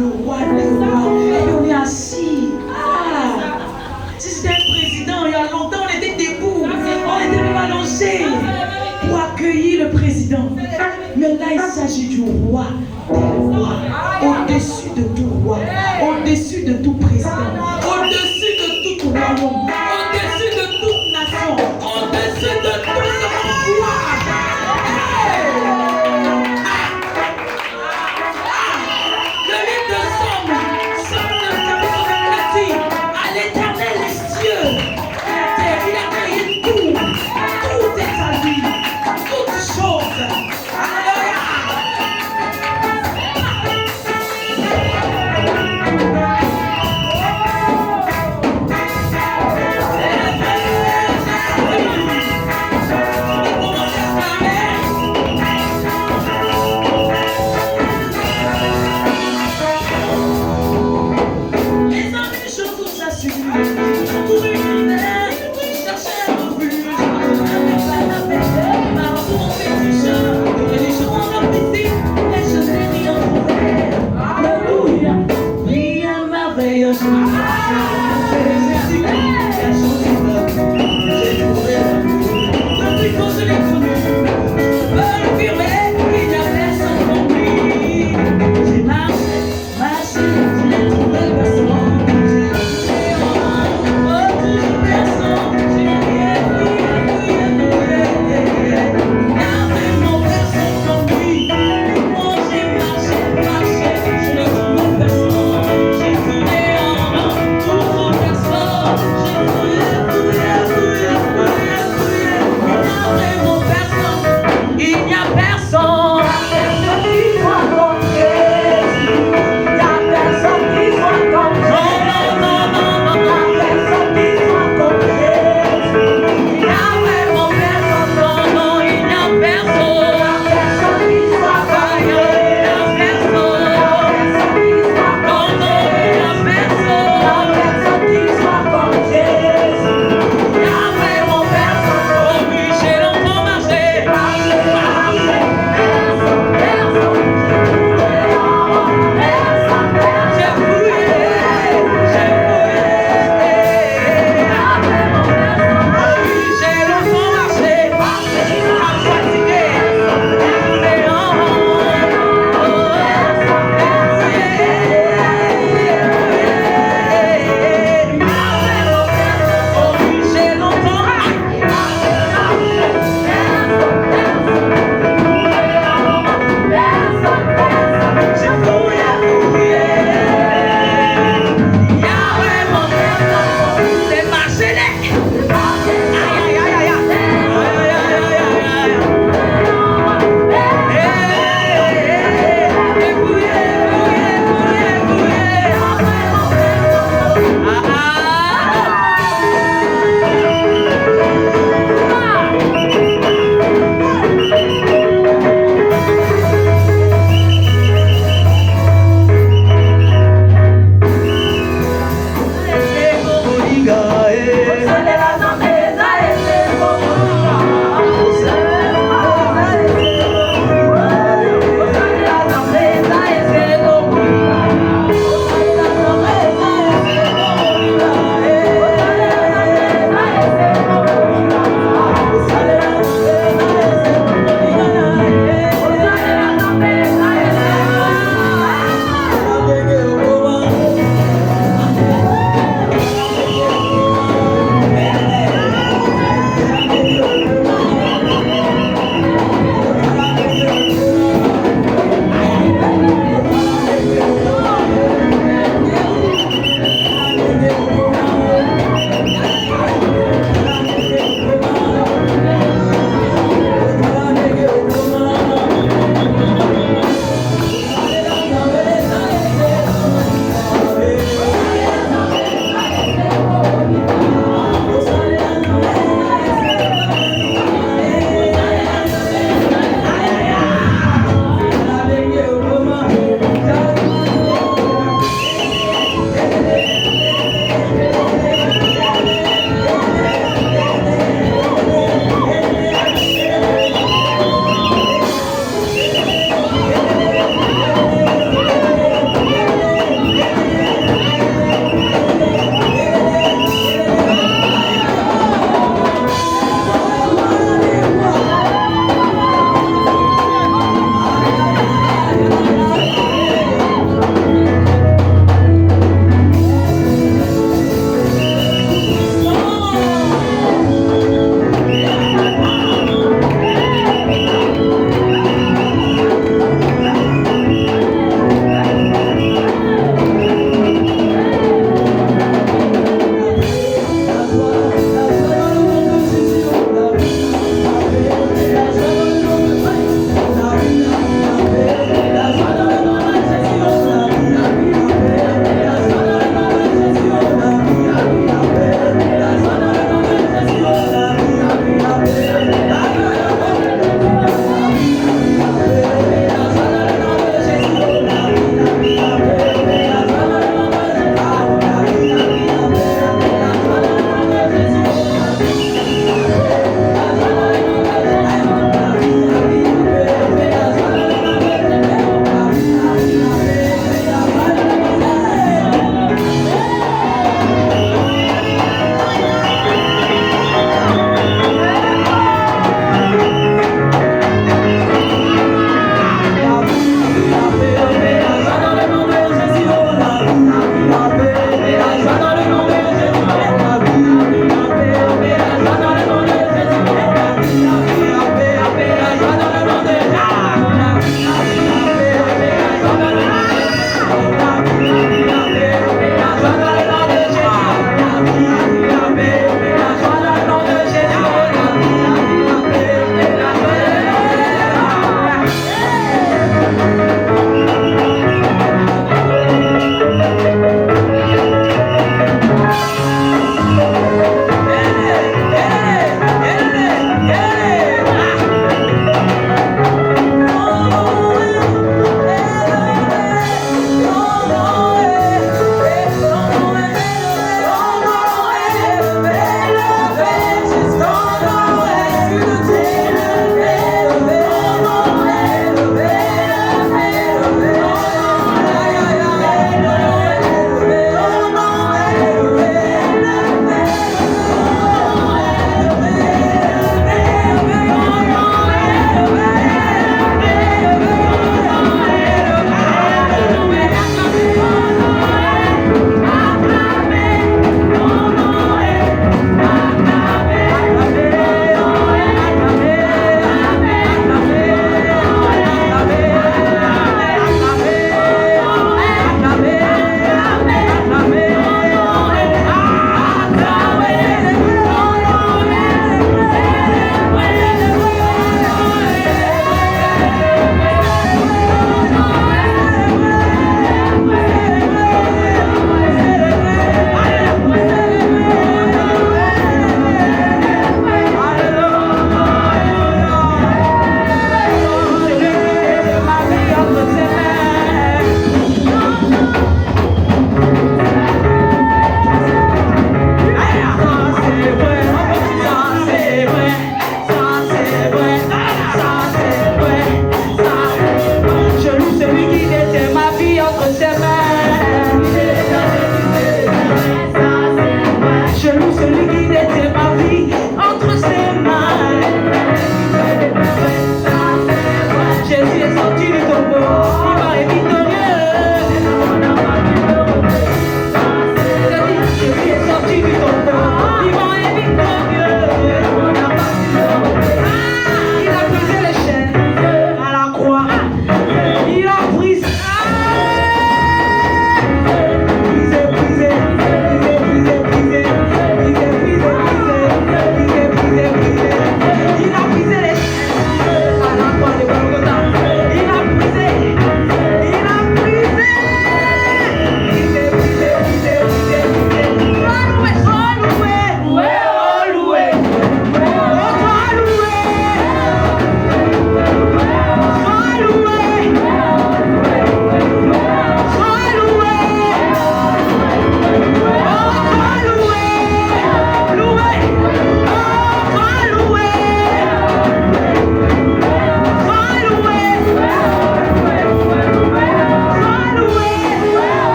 le roi des rois. Et on est assis. Si c'était un président, il y a longtemps, on était debout. On était même allongés pour accueillir le président. Mais là, il s'agit du roi des rois. Au-dessus de tout roi. Au-dessus de tout président. Au-dessus de tout royaume. Au-dessus de toute nation. Au-dessus de tout roi. Le livre de Somme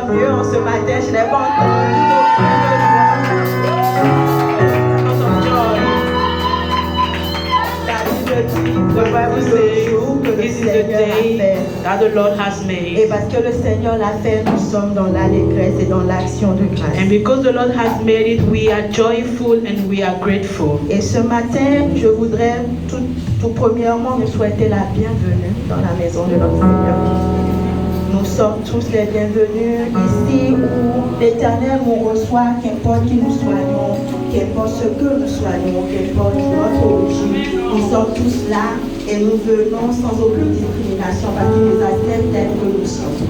soit mieux en ce matin. Je n'ai pas entendu The Bible says this is the day that the Lord has made. Et parce que le Seigneur l'a fait, nous sommes dans l'allégresse et dans l'action de grâce. And because the Lord has made it, we are joyful and we are grateful. Et ce matin, je voudrais tout premièrement nous souhaiter la bienvenue dans la maison de notre Seigneur. Nous sommes tous les bienvenus ici où l'Éternel nous reçoit, qu'importe qui nous soyons, qu'importe ce que nous soyons, qu'importe notre origine. Nous sommes tous là et nous venons sans aucune discrimination parce qu'il nous accepte tel que nous sommes.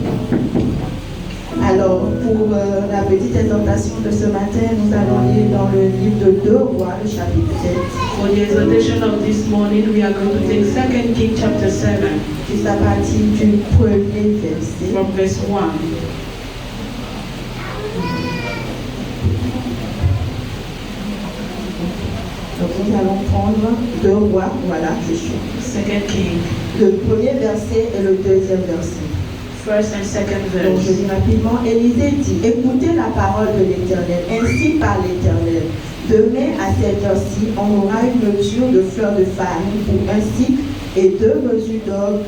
Alors, pour la petite exhortation de ce matin, nous allons lire dans le livre de 2 Rois, le chapitre 7. For the exhortation of this morning, we are going to take 2 Kings chapter 7. Juste à partir du premier verset. From verse 1. Donc nous allons prendre 2 Rois, voilà, je suis. 2 Kings. Le premier verset et le deuxième verset. First and second Donc je verse. dis rapidement, Élisée dit, écoutez la parole de l'Éternel, ainsi par l'Éternel. Demain à cette heure-ci, on aura une mesure de fleurs de farine pour un cycle et 2 mesures d'orge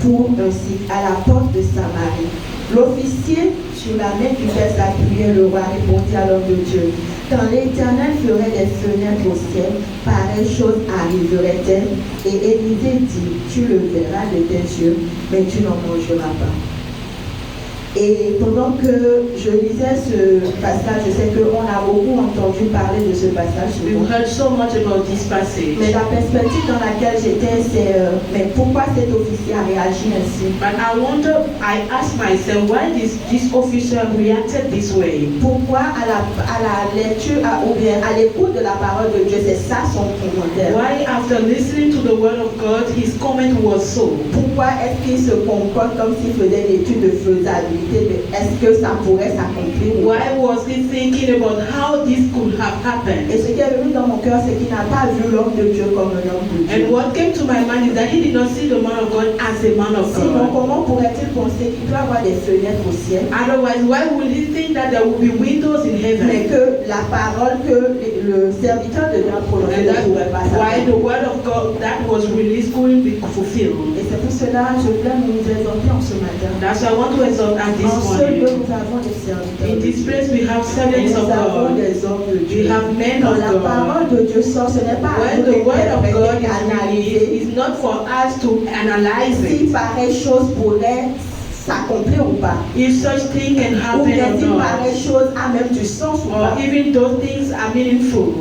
pour un cycle à la porte de Samarie. L'officier sur la main du père s'appuyait, le roi répondit à l'homme de Dieu. Quand l'Éternel ferait des fenêtres au ciel, pareille chose arriverait-elle. Et Élisée dit, tu le verras de tes yeux, mais tu n'en mangeras pas. Et pendant que je lisais ce passage, je sais qu'on a beaucoup entendu parler de ce passage. We've heard so much about this passage. Mais la perspective dans laquelle j'étais, c'est mais pourquoi cet officier a réagi ainsi? But I asked myself, why this officer reacted this way? Pourquoi à la lecture ou bien à l'écoute de la parole de Dieu, c'est ça son commentaire? Why after listening to the word of God, his comment was so? Pourquoi est-ce qu'il se comporte comme s'il faisait une étude de faisabilité? Est-ce que ça pourrait s'accomplir? Why was he thinking about how this could have happened? Et ce qui est venu dans mon cœur, c'est qu'il n'a pas vu l'homme de Dieu comme un homme de Dieu. And what came to my mind is that he did not see the man of God as a man of Sinon, God. comment pourrait-il penser qu'il peut avoir des fenêtres au ciel? Otherwise, why would he think that there will be windows in Mais heaven? que la parole que le serviteur de Dieu a prononcée And ne pourrait pas that's why s'accomplir. the word of God that was released couldn't be fulfilled. Et c'est pour cela que je voulais nous exhorter en ce matin. That's why I want to exhort us this En ce lieu, morning. nous avons des serviteurs. In this place we have servants of Nous avons God. des hommes de We Dieu. have men Quand of la God. parole de Dieu sort, ce n'est pas à When nous the word of God d'interpréter, is analyser released, it's not for us to analyze si it. pareille chose pourrait s'accomplir ou pas. If such thing can Ou happen bien si or not. pareille chose a même du sens ou Or pas. even those things are meaningful.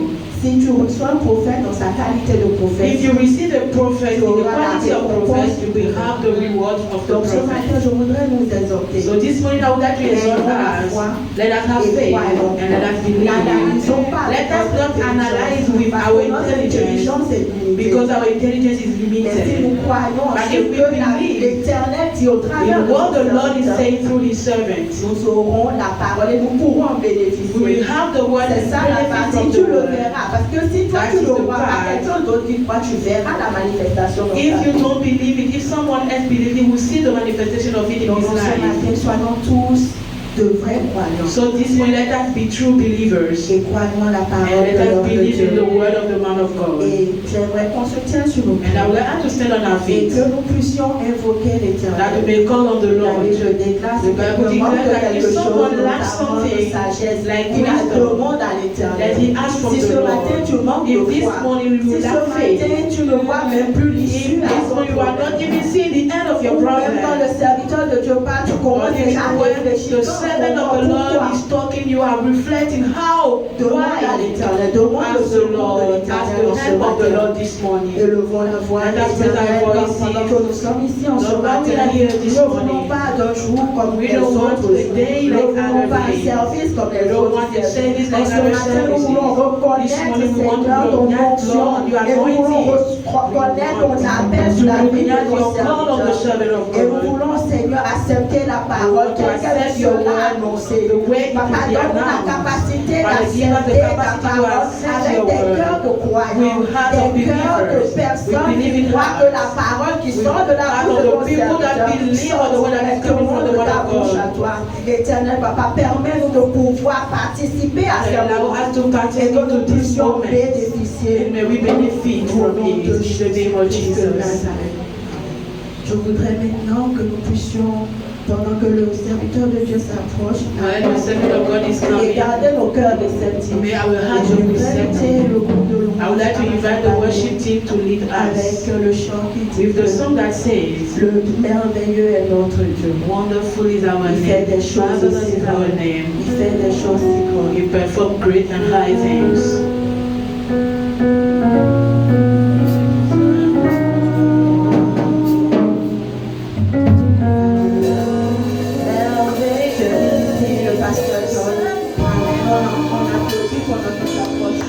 Si tu reçois un prophète dans sa qualité de prophète, If you receive a prophet in the quality of prophet, you will have the reward of the donc ce matin, prophet. je voudrais nous exhorter. So this morning I would like to exhort us. Let us have faith and let us believe. N'analysons pas Let us not analyze with parce our que notre intelligence intelligence est limitée. because our intelligence is Mais si limited. nous croyons en But ce if we que believe l'Éternel dit au travers in de what the son Lord is serviteur, saying through his servants, nous aurons la parole et nous pourrons en we will bénéficier. have the word C'est and ça la benefit partie, from tu the le word. verras. Parce que si toi That tu is le the vois, part. quelqu'un d'autre qui croit, tu verras la manifestation dans If ta you vie. don't believe it, if someone else believes, he will see the manifestation of it in Donc his ce life. matin, soyons tous de vrais croyants. So this morning, let us be true believers Et croyons la and parole let de us l'homme de believe in the Dieu. word of the man of God. Et j'aimerais qu'on se tienne sur nos And I pieds would like us to stand on our et feet, que nous puissions invoquer that we l'Éternel. may call on the La Lord. Bible déclare si The Bible quelqu'un manque de declares that quelque if chose, someone lacks notamment de something sagesse, like il la wisdom, demande à let l'Éternel. he ask from Si ce the matin Lord. tu manques If de this foi, morning you si ce lack faith, matin tu ne vois même plus if l'issue à this ton morning you are not problème, even seeing the end of your ou même quand le problem, serviteur de Dieu parle, tu or commences even déjà à when réfléchir. the servant of the Lord is talking, you are reflecting how, Demande à why. l'Éternel, demande le Ask the secours de Lord, ask l'Éternel en the ce help of the matin. Lord this morning. Élevons la voix à Let us raise our l'Éternel voices. pendant que nous sommes ici en ce Lord, while we matin. are here Nous this ne voulons morning, pas d'un jour comme we les don't want autres a jours. day Nous ne like voulons other pas un days. service comme We les don't autres want a services. service En like ce other matin, nous voulons services. This reconnaître, morning we want to Seigneur, ton recognize, onction Lord, your et nous voulons anointing. reconnaître ton appel To sur la vie de recognize nos your call on the serviteurs. servant of Et nous God. voulons, Seigneur, accepter la parole To telle qu'elle accept your sera word annoncée. the way it Papa, will be donne-nous la announced. capacité Father, give us the d'accepter ta capacity to parole accept avec your des word. cœurs de croyants, With hearts of des cœur de believers. We personnes believe qui in croient que hearts. la parole qui We sort de la are bouche de the ton people that serviteur believe on the word that is coming from the word ta of bouche à God. toi. Éternel Papa, permets-nous de pouvoir participer à ce Allow moment us to et que participate nous to this puissions moment. bénéficier And may we benefit au from nom it de in the name of Jésus-Christ de Jesus. Nazareth. Je voudrais maintenant que nous puissions, pendant que le serviteur de Dieu s'approche, When the servant of God is et coming, garder nos cœurs réceptifs. may our Et hearts je be voudrais inviter receptive. le groupe de louange I would like to invite the worship team to lead avec us le chant qui dit with the que song that says, le merveilleux est notre Dieu. Wonderful is our Il fait name, des choses marvelous si is our grandes. name. Il fait des choses si grandes. You perform great and high things. Je dis ici le pasteur John. On applaudit pendant qu'il s'approche.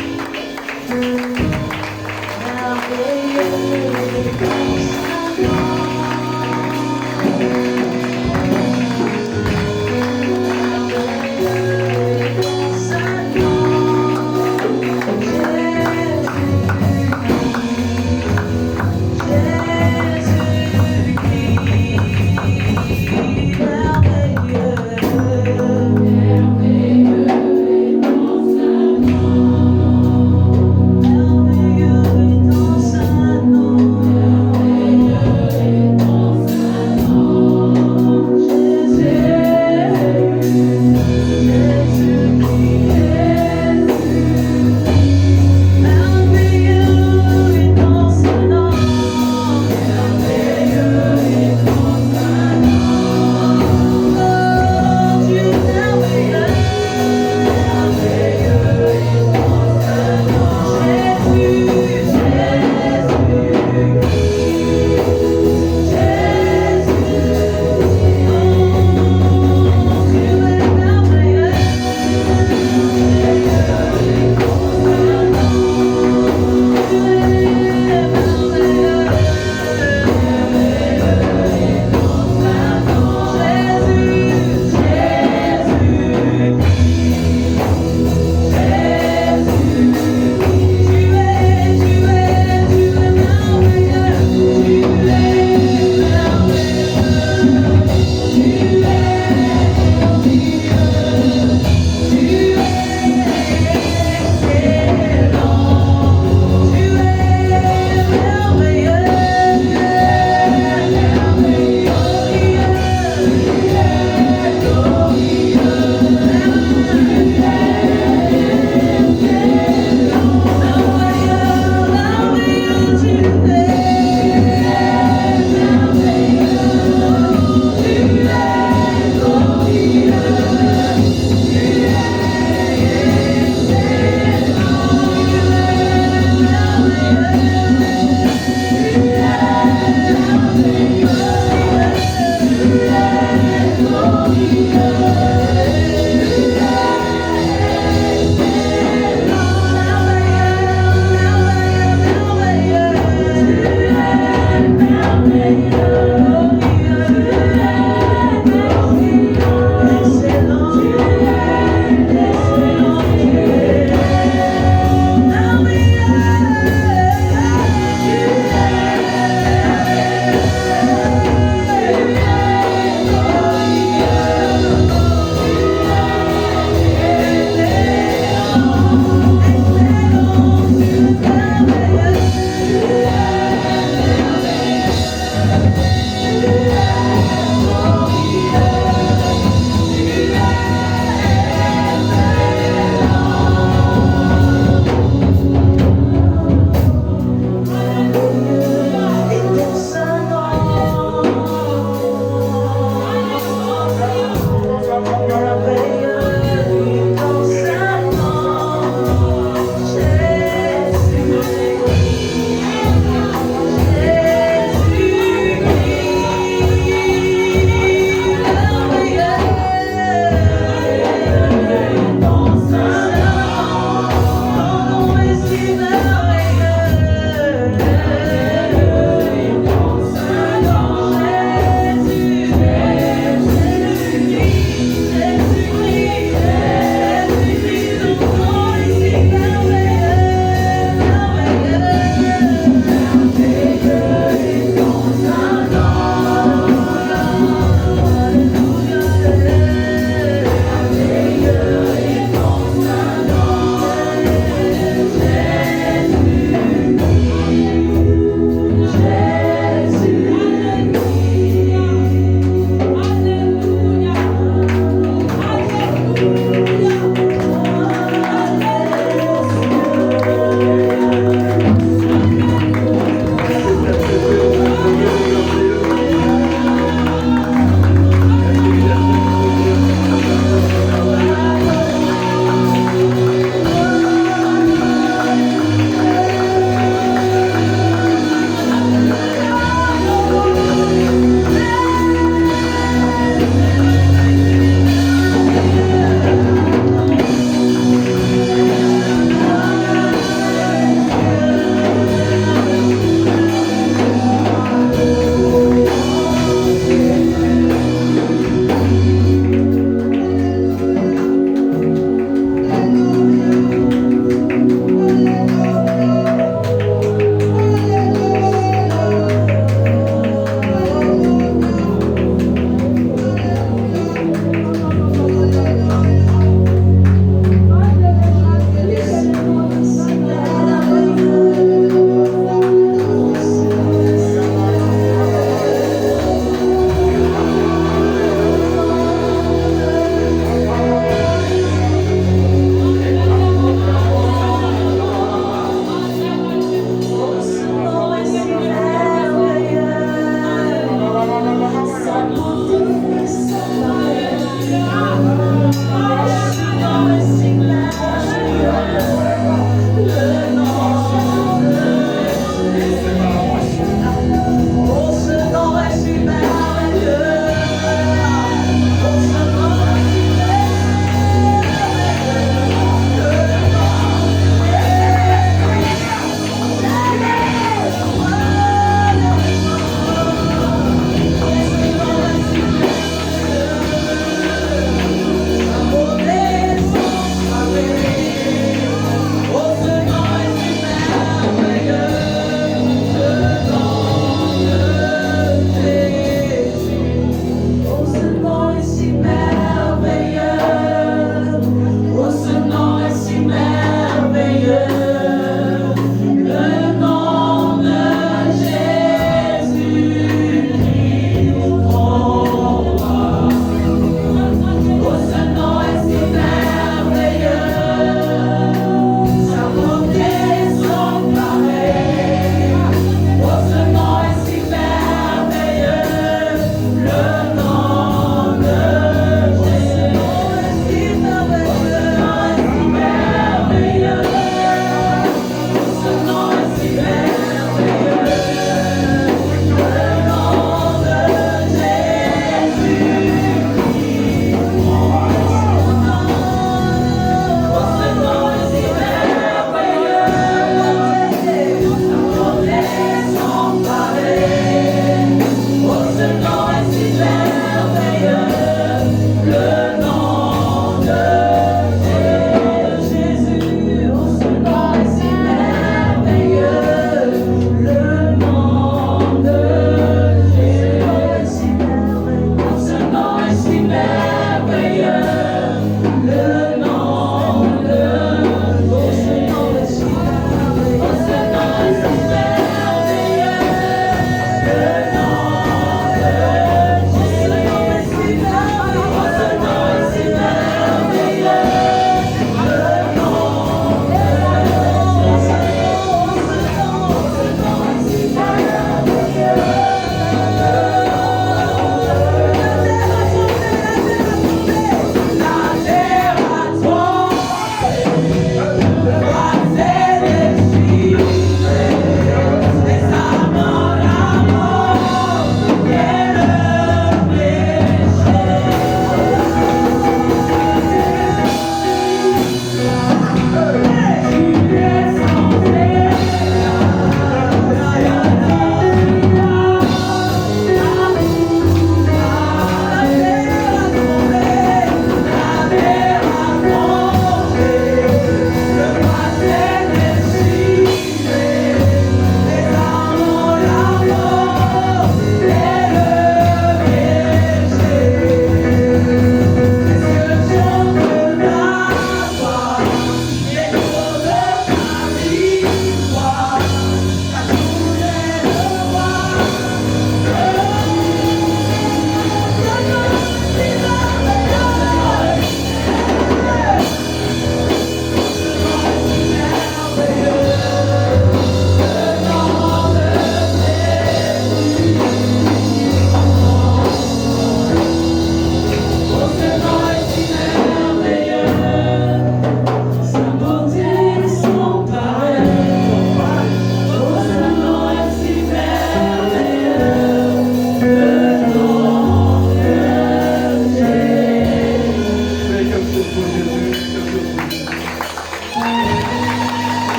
Merveilleux est ton Saint nom.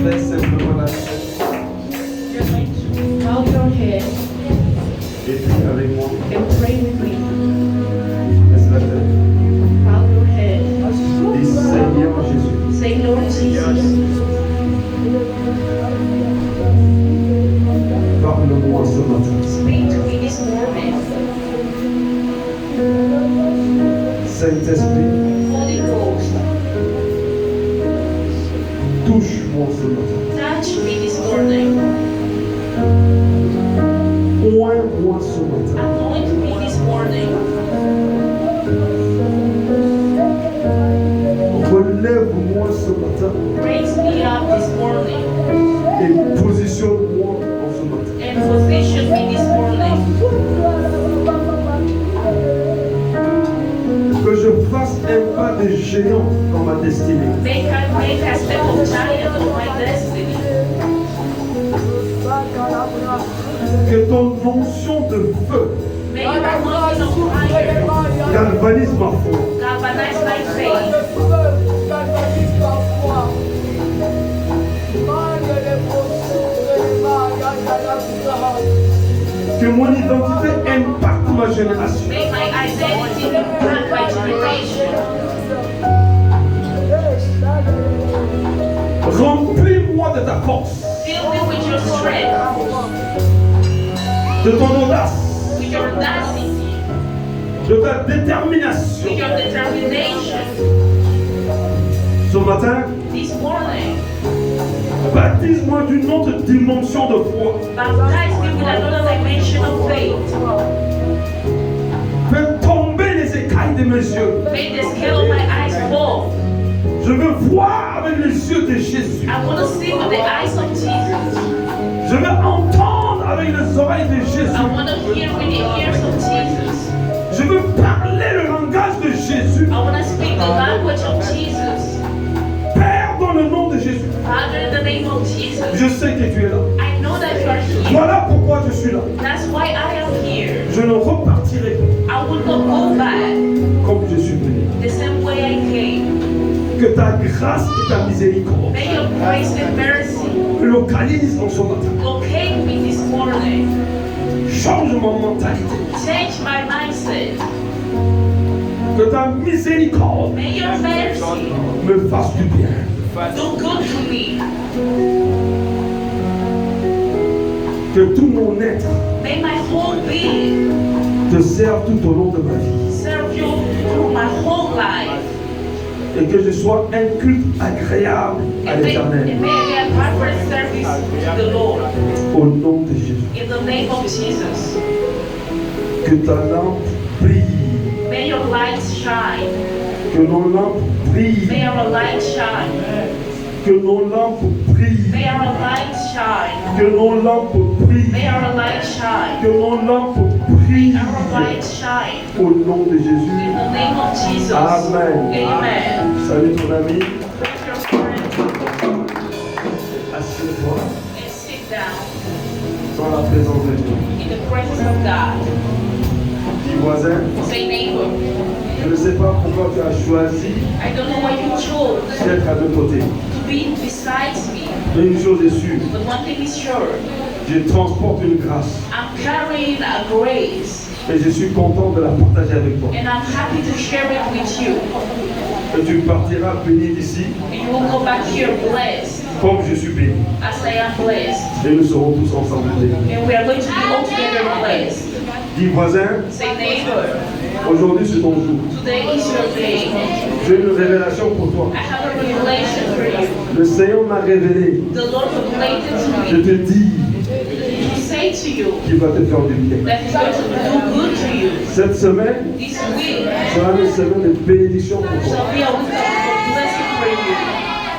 Laisse simplement la tête You're going to bow your head et prie avec moi. and pray with me. Laisse la tête. Bow your head. Dis Seigneur Jésus, Say, Lord Jesus, parle-moi ce matin. speak to me this morning. Saint-Esprit, Holy Ghost, touche-moi ce matin. touch me this morning. Oins-moi ce matin. Anoint me this morning. Relève-moi ce matin Raise me up this morning et positionne-moi en ce matin. and position me this morning. Que je fasse un pas de géant dans ma destinée. Make a step of giant of my destiny. Que ton onction de feu May your anointing of fire galvanise ma foi. galvanize my faith. Que mon identité impacte ma génération. May my identity impact my generation. Remplis-moi de ta force, Fill me with your strength, de ton audace, with your audacity, de ta détermination. with your determination. Ce matin, This morning, baptise-moi d'une autre dimension de foi. baptize me with another dimension of faith. Fais tomber les écailles de mes yeux. Make the scale of my eyes fall. Je veux voir avec les yeux de Jésus. I want to see with the eyes of Jesus. Je veux entendre avec les oreilles de Jésus. I want to hear with the ears of Jesus. Je veux parler le langage de Jésus. I want to speak the language of Jesus. Père, dans le nom de Jésus, Father, in the name of Jesus, je sais que tu es là. I know that you are here. Voilà pourquoi je suis là. That's why I am here. Je ne repartirai pas I will not go back comme je suis venu. the same way I came. Que ta grâce et ta miséricorde May your grace and mercy me localisent en ce matin. locate me this morning. Change ma mentalité. Change my mindset. Que ta miséricorde May your mercy me fasse du bien. do good to me. Que tout mon être May my whole being te serve tout au long de ma vie. serve you through my whole life. Et que je sois un culte agréable à And may l'Éternel. it be a perfect service to the Lord. Au nom de Jésus. In the name of Jesus. Que ta lampe brille. May your light shine. Que nos lampes brillent. May our light shine. Que nos lampes brillent. May our light shine. Que nos lampes brillent. May our light shine. Que nos lampes brillent. Our light shine. Au nom de In Jésus. the name of Jesus. Amen. Amen. Salut ton ami. Praise your friend Assieds-toi and sit down dans la présence de Dieu. in the presence of God. Dis voisin, Say neighbor. je ne sais pas pourquoi tu as choisi I don't know why you chose d'être à deux côtés. to be besides me, Mais une chose est sûre, but one thing is sure. je transporte une grâce I'm carrying a grace et je suis content de la partager avec toi. and I'm happy to share it with you. Et tu partiras béni d'ici And you will go back here blessed comme je suis béni. as I am blessed. Et nous serons tous ensemble bénis. And we are going to be all together blessed. Dis voisin, Say neighbor. aujourd'hui c'est ton jour. Today is your day. J'ai une révélation pour toi. I have a revelation for you. Le Seigneur m'a révélé. The Lord related Je to me te dis to say to you qu'il va te faire du bien. that He's going to do good to you. Cette semaine This week sera une semaine de bénédiction pour toi. shall be a week of blessing for you.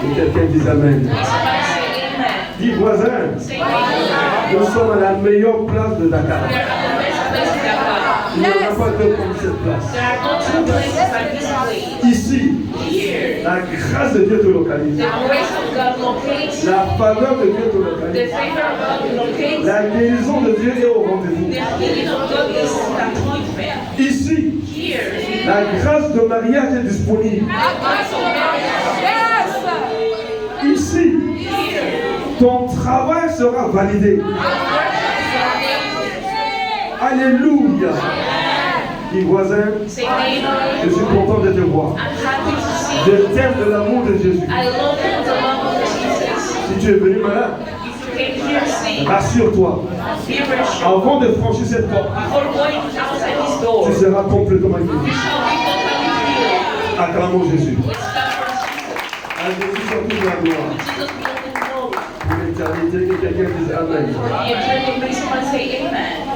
Et quelqu'un dit Amen. Somebody say amen. Dis voisin, Say neighbor. nous sommes à la meilleure place de Dakar. We are at the best place in Dakar. Il n'y en a pas deux comme cette place. There are no two places like this place. Ici, Here, la grâce de Dieu te localise. the grace of God locates you. La faveur de Dieu te The localise. favor of God locates you. La guérison de Dieu est au rendez-vous. The healing of God is an appointment. Ici, Here, la grâce de mariage est disponible. the grace of God Ici, travail sera validé. Alléluia. Dis voisin, Say neighbor, je suis content de te voir. I'm happy to see Je you. t'aime de l'amour de Jésus. I love you with the love of Jesus. Si tu es venu malade, If you came here sick, rassure-toi. be reassured. Avant de franchir cette porte, Before going outside this door, tu you seras complètement guéri. shall be totally healed. Acclamons Jésus. Let's clap for Jesus. À Jésus soit toute la gloire. Jesus be all the glory. Pour l'éternité, que quelqu'un dise Amen. The eternal may someone say amen.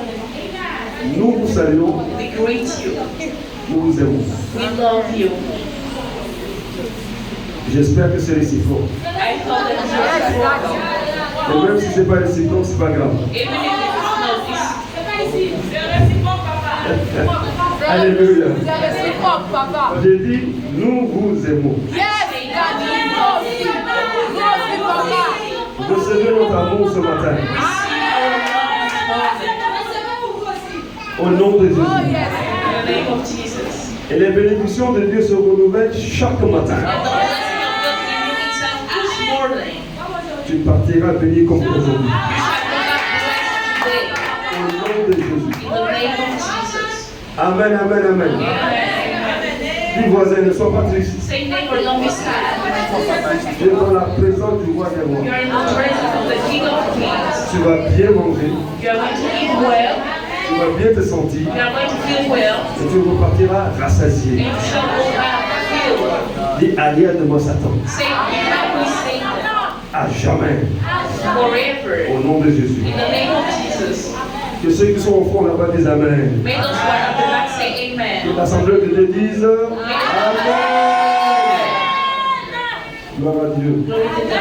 Nous vous saluons, We greet you. nous vous aimons. We love you. J'espère que c'est réciproque. I thought that you were reciprocal. Et même si ce n'est pas réciproque, c'est pas grave. Even if it's not, Alléluia. Papa. J'ai dit, nous vous aimons. Yes, Daddy. Papa. Recevez notre amour ce matin. Au nom de Jésus. Oh, yes. in the name of Jesus. Et les bénédictions de Dieu se renouvellent chaque matin. And the blessing of God in you itself each morning. Tu partiras béni comme aujourd'hui. You shall go back blessed today. Au nom de Jésus. In the name of Jesus. Amen, amen, amen. Amen. Dis voisin, ne sois pas triste. Say neighbor, don't be sad. Tu es dans la présence du roi des You rois. are in the presence of the King of Kings. Tu vas bien manger. You are going to eat well. Tu vas bien te sentir. You are going to feel well. Et tu repartiras And rassasié. you shall go back filled. Dis allié de moi Satan. Say, help me Satan. À jamais. Forever. Au nom de Jésus. In the name of Jesus. Que ceux qui sont au fond là-bas disent Amen. May those who are at the back say Que amen. l'assemblée de Dieu dise Amen. Gloire à Dieu. Glory to God.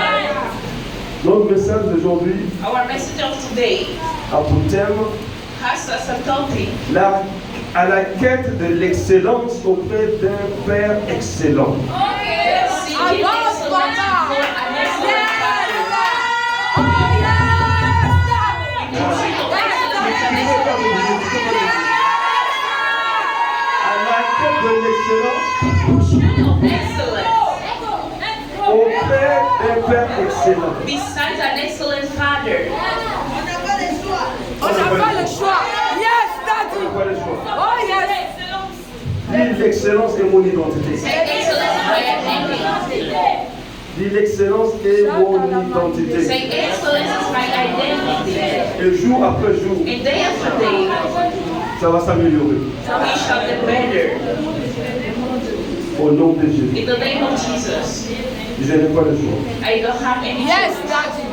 Notre message d'aujourd'hui Our message of today a pour thème has as a topic à la quête de l'excellence auprès d'un Père excellent. seeking excellence before an excellent Father. In pursuit of excellence with an excellent À la quête de l'excellence pursuit of excellence auprès d'un Père excellent. besides an excellent Father. On n'a pas le choix. Yes, Daddy. Pas le choix. Oh, yes. Dis l'excellence est mon identité. Say excellence is my identity. Dis l'excellence est mon identité. Say excellence is my identity. Et jour après jour, And day after day, ça va s'améliorer. we shall get better. Au nom de Jésus. In the name of Jesus. Je n'ai pas le choix. I don't have any Yes, choice. Daddy.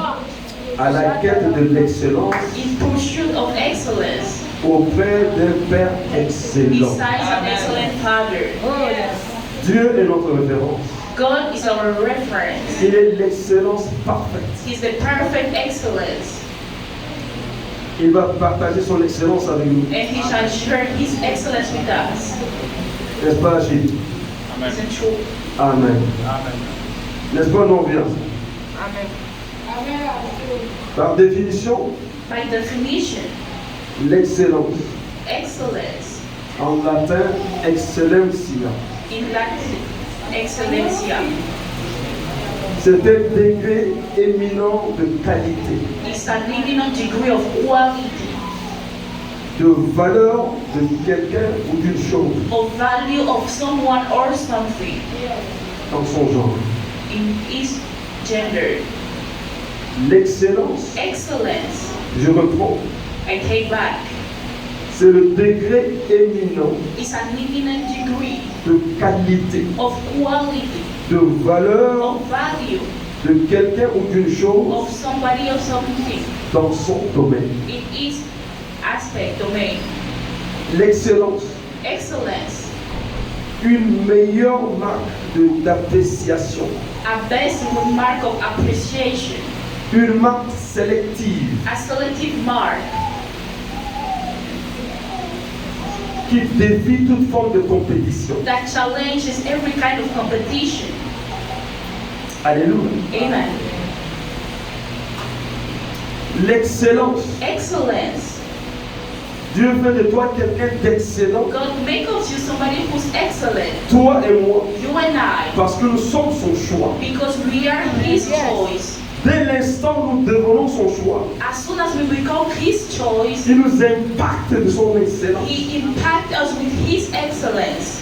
À la quête de l'excellence In pursuit of excellence, auprès d'un Père excellent. besides an excellent Father. Oh, yes. Dieu est notre référence. God is our reference. Il est l'excellence parfaite. He's the perfect excellence. Il va partager son excellence avec nous. And He shall share His excellence with us. N'est-ce pas, Achille? Isn't true? Amen. N'est-ce pas, non bien? Amen. Par définition, By definition, l'excellence. excellence, En latin, excellencia. in Latin, excellencia, C'est un degré éminent de qualité, is an eminent degree of quality, de valeur de quelqu'un ou d'une chose of value of someone or something dans son genre. in each gender. L'excellence, Excellence, je reprends, I take back, c'est le degré éminent is an eminent degree de qualité, of quality, de valeur of value de quelqu'un ou d'une chose of somebody or something dans son domaine. in each aspect, domain. L'excellence, Excellence, une meilleure marque d'appréciation, a best mark of appreciation, une marque sélective a selective mark qui défie toute forme de compétition. that challenges every kind of competition. Alléluia. Amen. L'excellence. Excellence. Dieu fait de toi quelqu'un d'excellent, God make of you somebody who's excellent. toi et moi, You and I. parce que nous sommes son choix. Because we are His Yes. choice. Dès l'instant où nous devenons son choix, As soon as we become His choice, il nous impacte de son excellence. He impacts us with His excellence.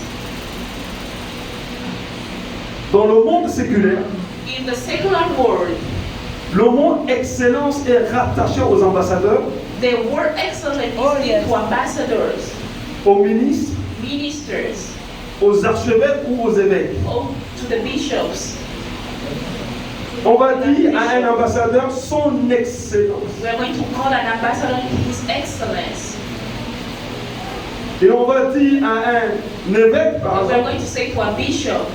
Dans le monde séculaire, In the secular world, le mot excellence est rattaché aux ambassadeurs, the word excellence is linked to ambassadors, aux ministres, ministers, aux archevêques ou aux évêques. or to the bishops. On va dire à un ambassadeur son excellence. We are going to call an ambassador His excellence. Et on va dire à un évêque, par And we are exemple, going to say to a bishop,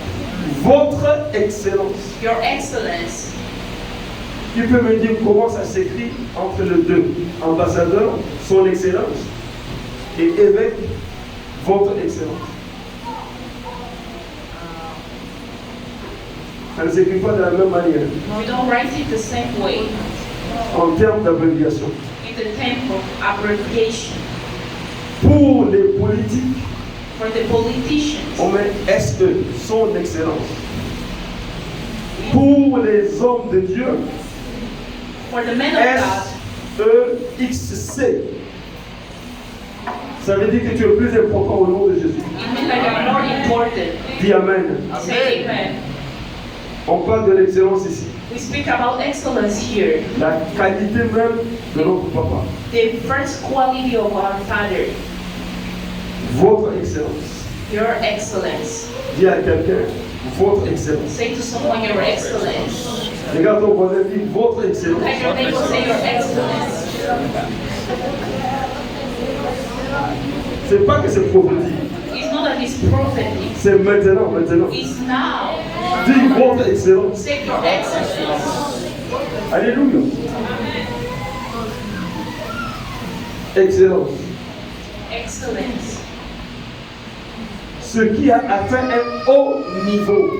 votre excellence. Your excellence. Tu peux me dire comment ça s'écrit entre les deux? Ambassadeur, son excellence, et évêque, votre excellence. Ça ne s'écrit pas de la même manière We don't write it the same way en termes d'abréviation. in the term of abbreviation. Pour les politiques, For the politicians, on met SE, son excellence. Pour les hommes de Dieu, for the men of God, SEXC. Ça veut dire que tu es plus important au nom de Jésus. it means that you are more important. Dis Amen. Say amen. On parle de l'excellence ici. We speak about excellence here. La qualité même de notre papa. The first quality of our Father, Votre excellence. your excellence. Dis à quelqu'un, votre excellence. Say to someone, your excellence. Regarde ton voisin, dis votre excellence. Let your neighbor say your excellence. C'est pas que c'est prophétique. It's not that it's prophetic. C'est maintenant. It's now. Dis votre excellence. Say your excellence. Alléluia. Excellence. Excellence. Ce qui a atteint un haut niveau,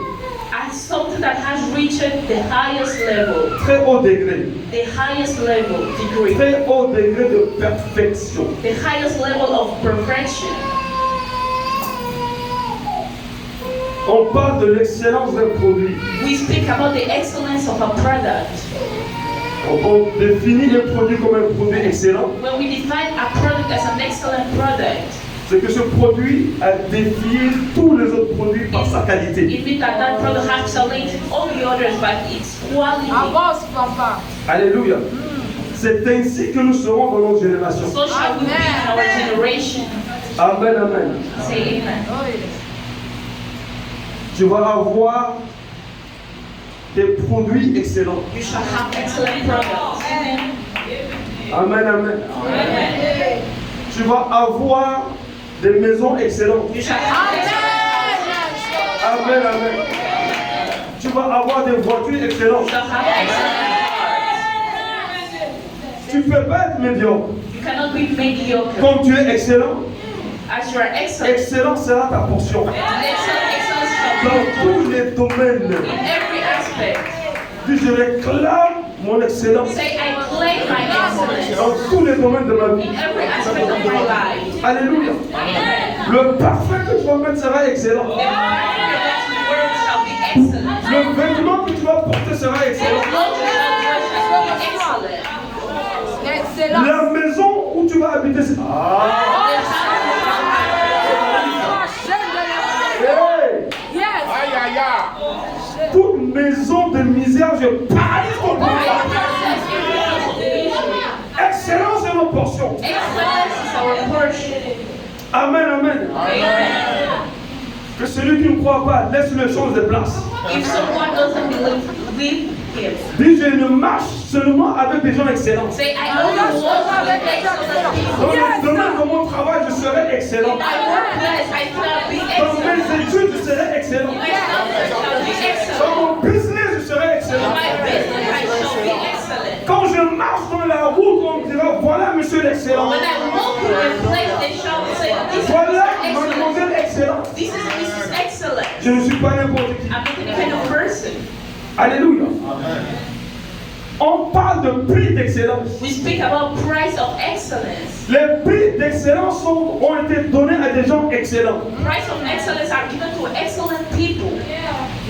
As something that has reached the highest level, très haut degré, the highest level degree, très haut degré de perfection. the highest level of perfection. On parle de l'excellence d'un produit. We speak about the excellence of a product. On définit un produit comme un produit excellent. When we define a product as an excellent product, C'est que ce produit a défié tous les autres produits par sa qualité. it means that that product has challenged all the others by its quality. Avance, papa. Alléluia. C'est ainsi que nous serons dans notre génération. So shall we be in our generation. Amen, amen. Say amen. Oh, yes. Tu vas avoir des produits excellents. You shall have excellent products. Amen, amen. Tu vas avoir des maisons excellentes. You shall have excellent Amen, amen. Tu vas avoir des voitures You excellentes. shall have excellent Tu ne peux pas être médiocre. cars. You cannot be mediocre. Comme tu es excellent, As you are excellent, excellent sera ta portion. excellence shall Dans be tous les domaines. in every aspect. Dis, je réclame mon excellence Say, I claim my excellence dans tous les domaines de ma vie. in every aspect of my life. Alléluia. Le parfum que tu vas mettre sera excellent. The word shall be excellent. Le vêtement que tu vas porter sera The excellent. clothes you shall wear shall be excellent. Excellent. La maison où tu vas habiter, c'est... Ah! Hey! Yes. Toute maison de misère, je paralyse ton pouvoir. Excellence est notre portion. Excellence is our portion. Amen, amen. Que celui qui ne croit pas, laisse-le changer de place. If someone doesn't believe, leave him. Dis, je ne marche seulement avec des gens excellents. Say, I only walk with excellent people. Dans le domaine de mon travail, je serai excellent. In my workplace, I shall be Dans excellent. mes études, je serai excellent. My studies shall be excellent. Dans mon business, je serai In excellent. my business, I shall be excellent. Quand je marche dans la route, on me dira, voilà monsieur l'excellent. When I walk to a place, they shall say, this is Voilà excellent. mademoiselle excellent. This is excellent. Je ne suis pas n'importe qui. I'm not any kind of person. Alléluia. On parle de prix d'excellence. We speak about price of excellence. Les prix d'excellence ont été donnés à des gens excellents. Price of excellence are given to excellent people.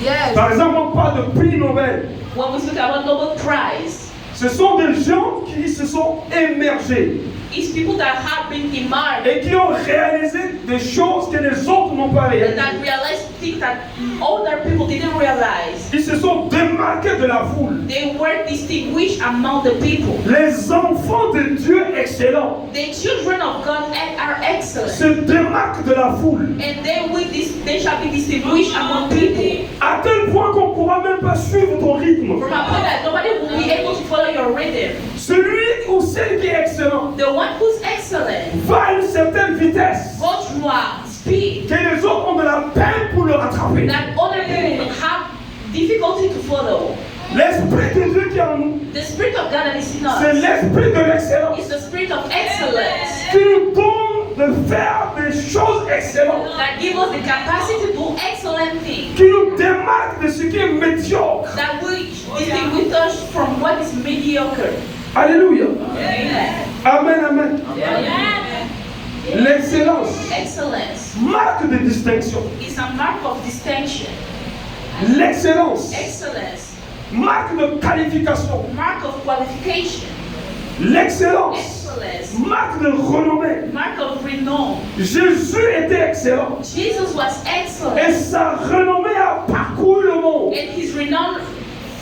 Yes. Par exemple, on parle de prix Nobel. When we speak about Nobel Prize, Ce sont des gens qui se sont émergés it's people that have been emerged et qui ont réalisé des choses que les autres n'ont pas réalisées. that realize things that other people didn't realize. Ils se sont démarqués de la foule. They were distinguished among the people. Les enfants de Dieu excellents The children of God are excellent, se démarquent de la foule and they shall be distinguished among people. à tel point qu'on ne pourra même pas suivre ton rythme. From a point that nobody will be able to follow your rhythm. Celui ou celle qui est excellent The one who's excellent va à une certaine vitesse goes through a speed que les autres ont de la peine pour le rattraper. that other people have difficulty to follow. L'esprit de Dieu qui est en nous, The Spirit of God that is in c'est us l'esprit de l'excellence is the Spirit of excellence qui nous donne de faire des choses excellentes, that gives us the capacity to do excellent things, qui nous démarque de ce qui est médiocre. that will distinguish us from what is mediocre. Alléluia. Amen. Amen, amen. L'excellence, Excellence marque de distinction. is a mark of distinction. L'excellence, Excellence, marque de qualification. mark of qualification. L'excellence, Excellence, marque de renommée. mark of renown. Jésus était excellent Jesus was excellent, et sa renommée a parcouru le monde. and his renown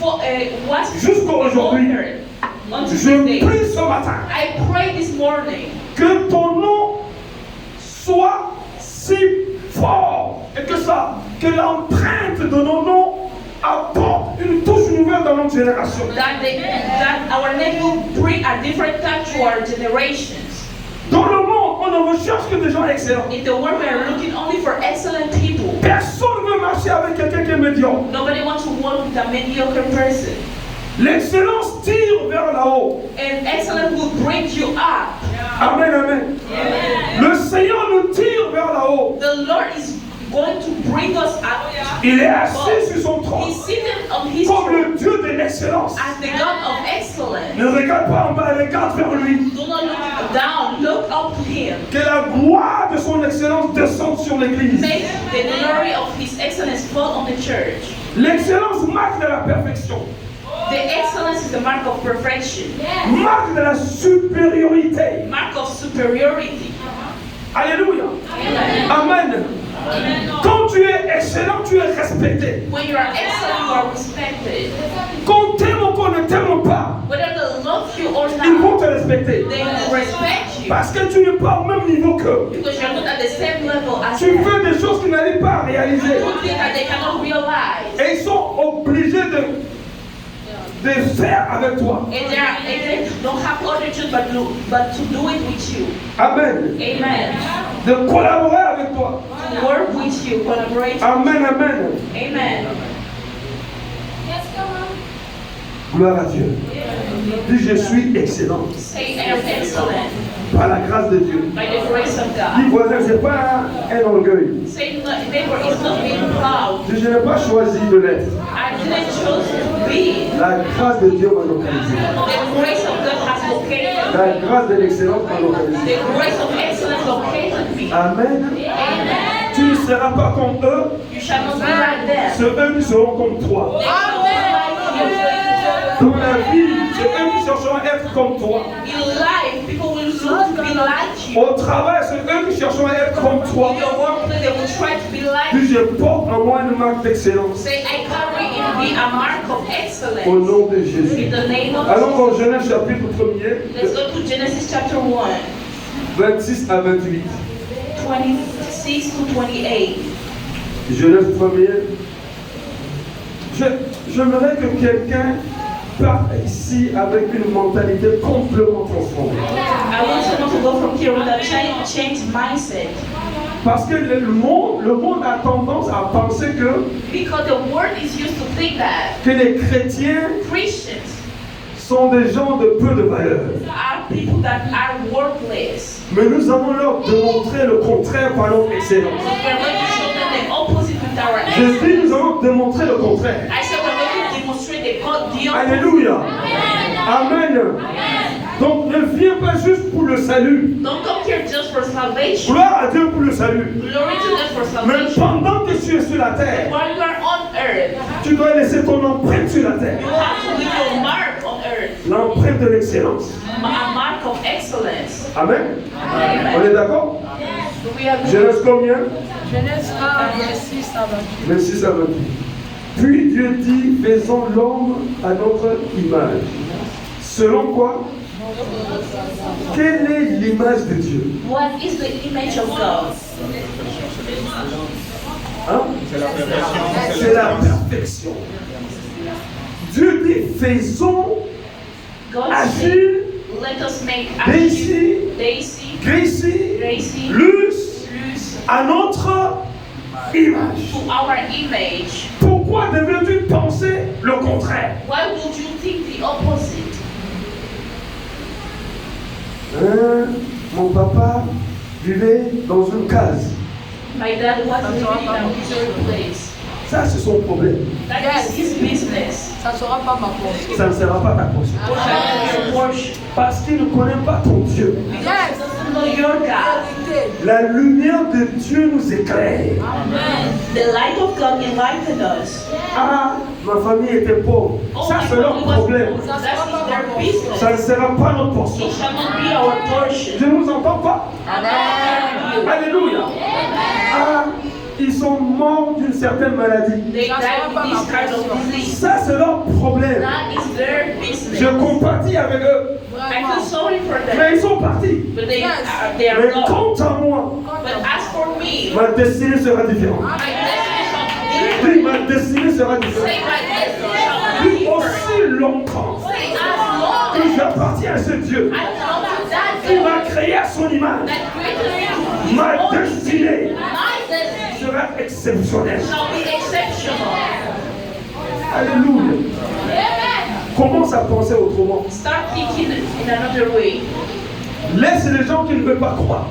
was Jusqu'à aujourd'hui. honored unto Je this day. prie ce matin I pray this morning que ton nom soit si fort et que l'empreinte de nos noms apporte une touche nouvelle dans notre génération. that our name will bring a different touch to our generations. Dans le monde, on ne recherche que des gens excellents. In the world, we are looking only for excellent people. Personne ne veut marcher avec quelqu'un qui est médiocre. Nobody wants to work with a mediocre person. L'excellence tire vers là-haut. And excellence will bring you up. Amen, amen. Le Seigneur nous tire vers là-haut. The Lord is going to bring us up. Il est assis sur son trône He's seated on his comme throne le Dieu de l'excellence. as the God of excellence. Ne regarde pas en bas, regarde vers lui. Do not look down, look up to him. Que la gloire de son excellence descende sur l'Église. Make the glory of his excellence fall on the church. L'excellence marque de la perfection, The excellence is the mark of perfection, marque de la supériorité. mark of superiority. Alléluia. Amen. Amen. Quand tu es excellent, tu es respecté. When you are excellent, you are respected. Qu'on t'aime ou qu'on ne t'aime pas, Whether they love you or ils vont not, te respecter. they will respect you Parce que tu n'es pas au même niveau qu'eux. because you're not at the same level as Tu them. fais des choses qu'ils n'arrivent pas à réaliser. You think that they cannot realize, Et ils sont obligés de faire avec toi. and they don't have other choice but to do it with you. Amen. Amen. De collaborer avec toi. To work with you, collaborate. Amen, amen. Amen. Gloire à Dieu. Dis, je suis excellent. Say, I am excellent Par la grâce de Dieu. by the grace of Dis, God. voisin, c'est pas un orgueil. Say, neighbor is not being proud. Je n'ai pas choisi de l'être. I didn't choose to be. La grâce de Dieu m'a localisé. The grace of God has located me. La grâce de l'excellence m'a localisé. The grace of excellence located me. Amen. Amen. Tu ne seras pas comme eux, You shall not be like them. ceux eux qui seront comme toi. They shall not be like Dans la vie, c'est eux qui chercheront à être comme toi. you. In life, people will look to be like you. Au travail, c'est eux qui chercheront à être comme toi. In your workplace, they will try to be like Puis you. je porte en moi une marque d'excellence. Say, I carry in me a mark of excellence. Au nom de In Jésus. the name of Allons dans Jesus. Genèse chapitre 1er, Let's go to Genesis chapter 1, 26 à 28. 26 to 28. Genèse 1er. J'aimerais que quelqu'un parte ici avec une mentalité complètement transformée. I want someone to go from here with a changed mindset. Parce que le monde a tendance à penser Because the world is used to think that que les chrétiens Christians sont des gens de peu de valeur. are people that are worthless. Mais nous allons leur démontrer le contraire par notre excellence. So we're going to show them the opposite with our Je excellence. dis, nous allons démontrer le contraire. I said we're going to demonstrate the opposite. Alléluia. Amen. Donc ne viens pas juste pour le salut. Don't come here just for salvation. Gloire à Dieu pour le salut. Glory to God for Mais salvation. pendant que tu es sur la terre, While you are on earth, tu dois laisser ton empreinte sur la terre. you have to leave your mark on earth. L'empreinte de l'excellence. A mark of excellence. Amen. Amen. On est d'accord? Do we have Genèse combien? Genèse 1, verset 6 à 28. 26 à 28. Puis Dieu dit, faisons l'homme à notre image. Selon quoi? Quelle est l'image de Dieu? What is the image of God? Hein? C'est la perfection. Dieu dit, faisons God Achille, said, let us make Daisy, Daisy, Gracie, Gracie, Luce, Luz, à notre image. to our image. Pourquoi devrais-tu penser le contraire? Why would you think the opposite? Mon papa vivait dans une case. My dad was living in a miserable place. Ça, c'est son problème. That is his business. Ça ne sera pas ma portion. Ça ne sera pas ta portion. What shall be your portion? Parce qu'il ne connaît pas ton Dieu. Yes. Doesn't know your God. Vérité. La lumière de Dieu nous éclaire. The light of God enlightened us. Ah, ma famille était pauvre. Ça, my c'est leur God, problème. that is their business. Ça ne sera pas notre portion. It shall not be our portion. Je ne vous entends pas. Amen. Alléluia. Ah, ils sont morts d'une certaine maladie. They died with this kind of disease. Ça, c'est leur problème. That is their business. Je compatis avec eux. I feel sorry for them. Mais ils sont partis. But they Yes. are Mais gone. quant à moi, But as for me, ma destinée sera différente. my destiny shall be Oui, different. ma destinée sera différente. Say my destiny shall be Oui, different. aussi longtemps Say as long que as j'appartiens à ce Dieu I belong to that qui God m'a créé à son image, that created me to his ma own destinée my destiny sera exceptionnelle. shall be exceptional. Alléluia. Commence à penser autrement. Start thinking in another way. Laisse les gens qui ne veulent pas croire.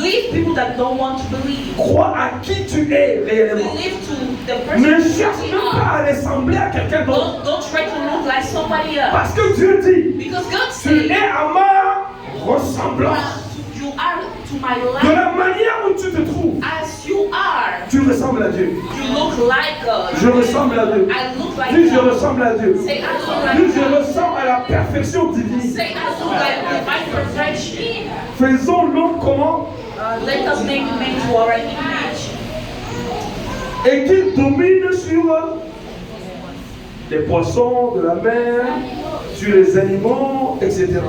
Leave people that don't want to believe. Crois à qui tu es réellement. Believe to the person Ne you cherche really même pas are. à ressembler à quelqu'un d'autre. Don't try to look like somebody else. Parce que Dieu dit, Because God tu said, es à ma ressemblance. you are to my De life la manière où tu te trouves, as you are. tu ressembles à Dieu. You look like God. Je ressemble à Dieu. I look like Dis, je God. ressemble à Dieu. Say, I look Dis, like je God. ressemble à la perfection divine. Say, I look like divine perfection. Faisons l'homme comment? Let us make man to our image. Et qu'il domine sur les poissons de la mer, sur les animaux, etc.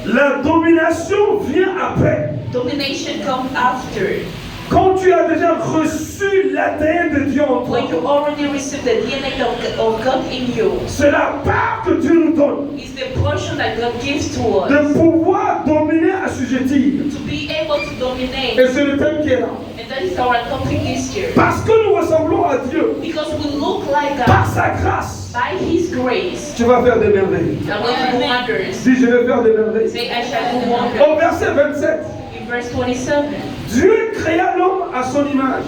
La domination vient après. Domination comes after. Quand tu as déjà reçu l'ADN de Dieu en toi, When you already received the DNA of God in you, c'est la part que Dieu nous donne it's the portion that God gives to us de pouvoir dominer, assujettir. to be able to dominate. Et c'est le thème qui est là. And that is our topic this year. Parce que nous ressemblons à Dieu, Because we look like par God sa grâce, by His grace. tu vas faire des merveilles. I'm going to do wonders. Dis, je vais faire des merveilles. Say, I shall do wonders. Au verset 27, In verse 27. Dieu créa l'homme à son image.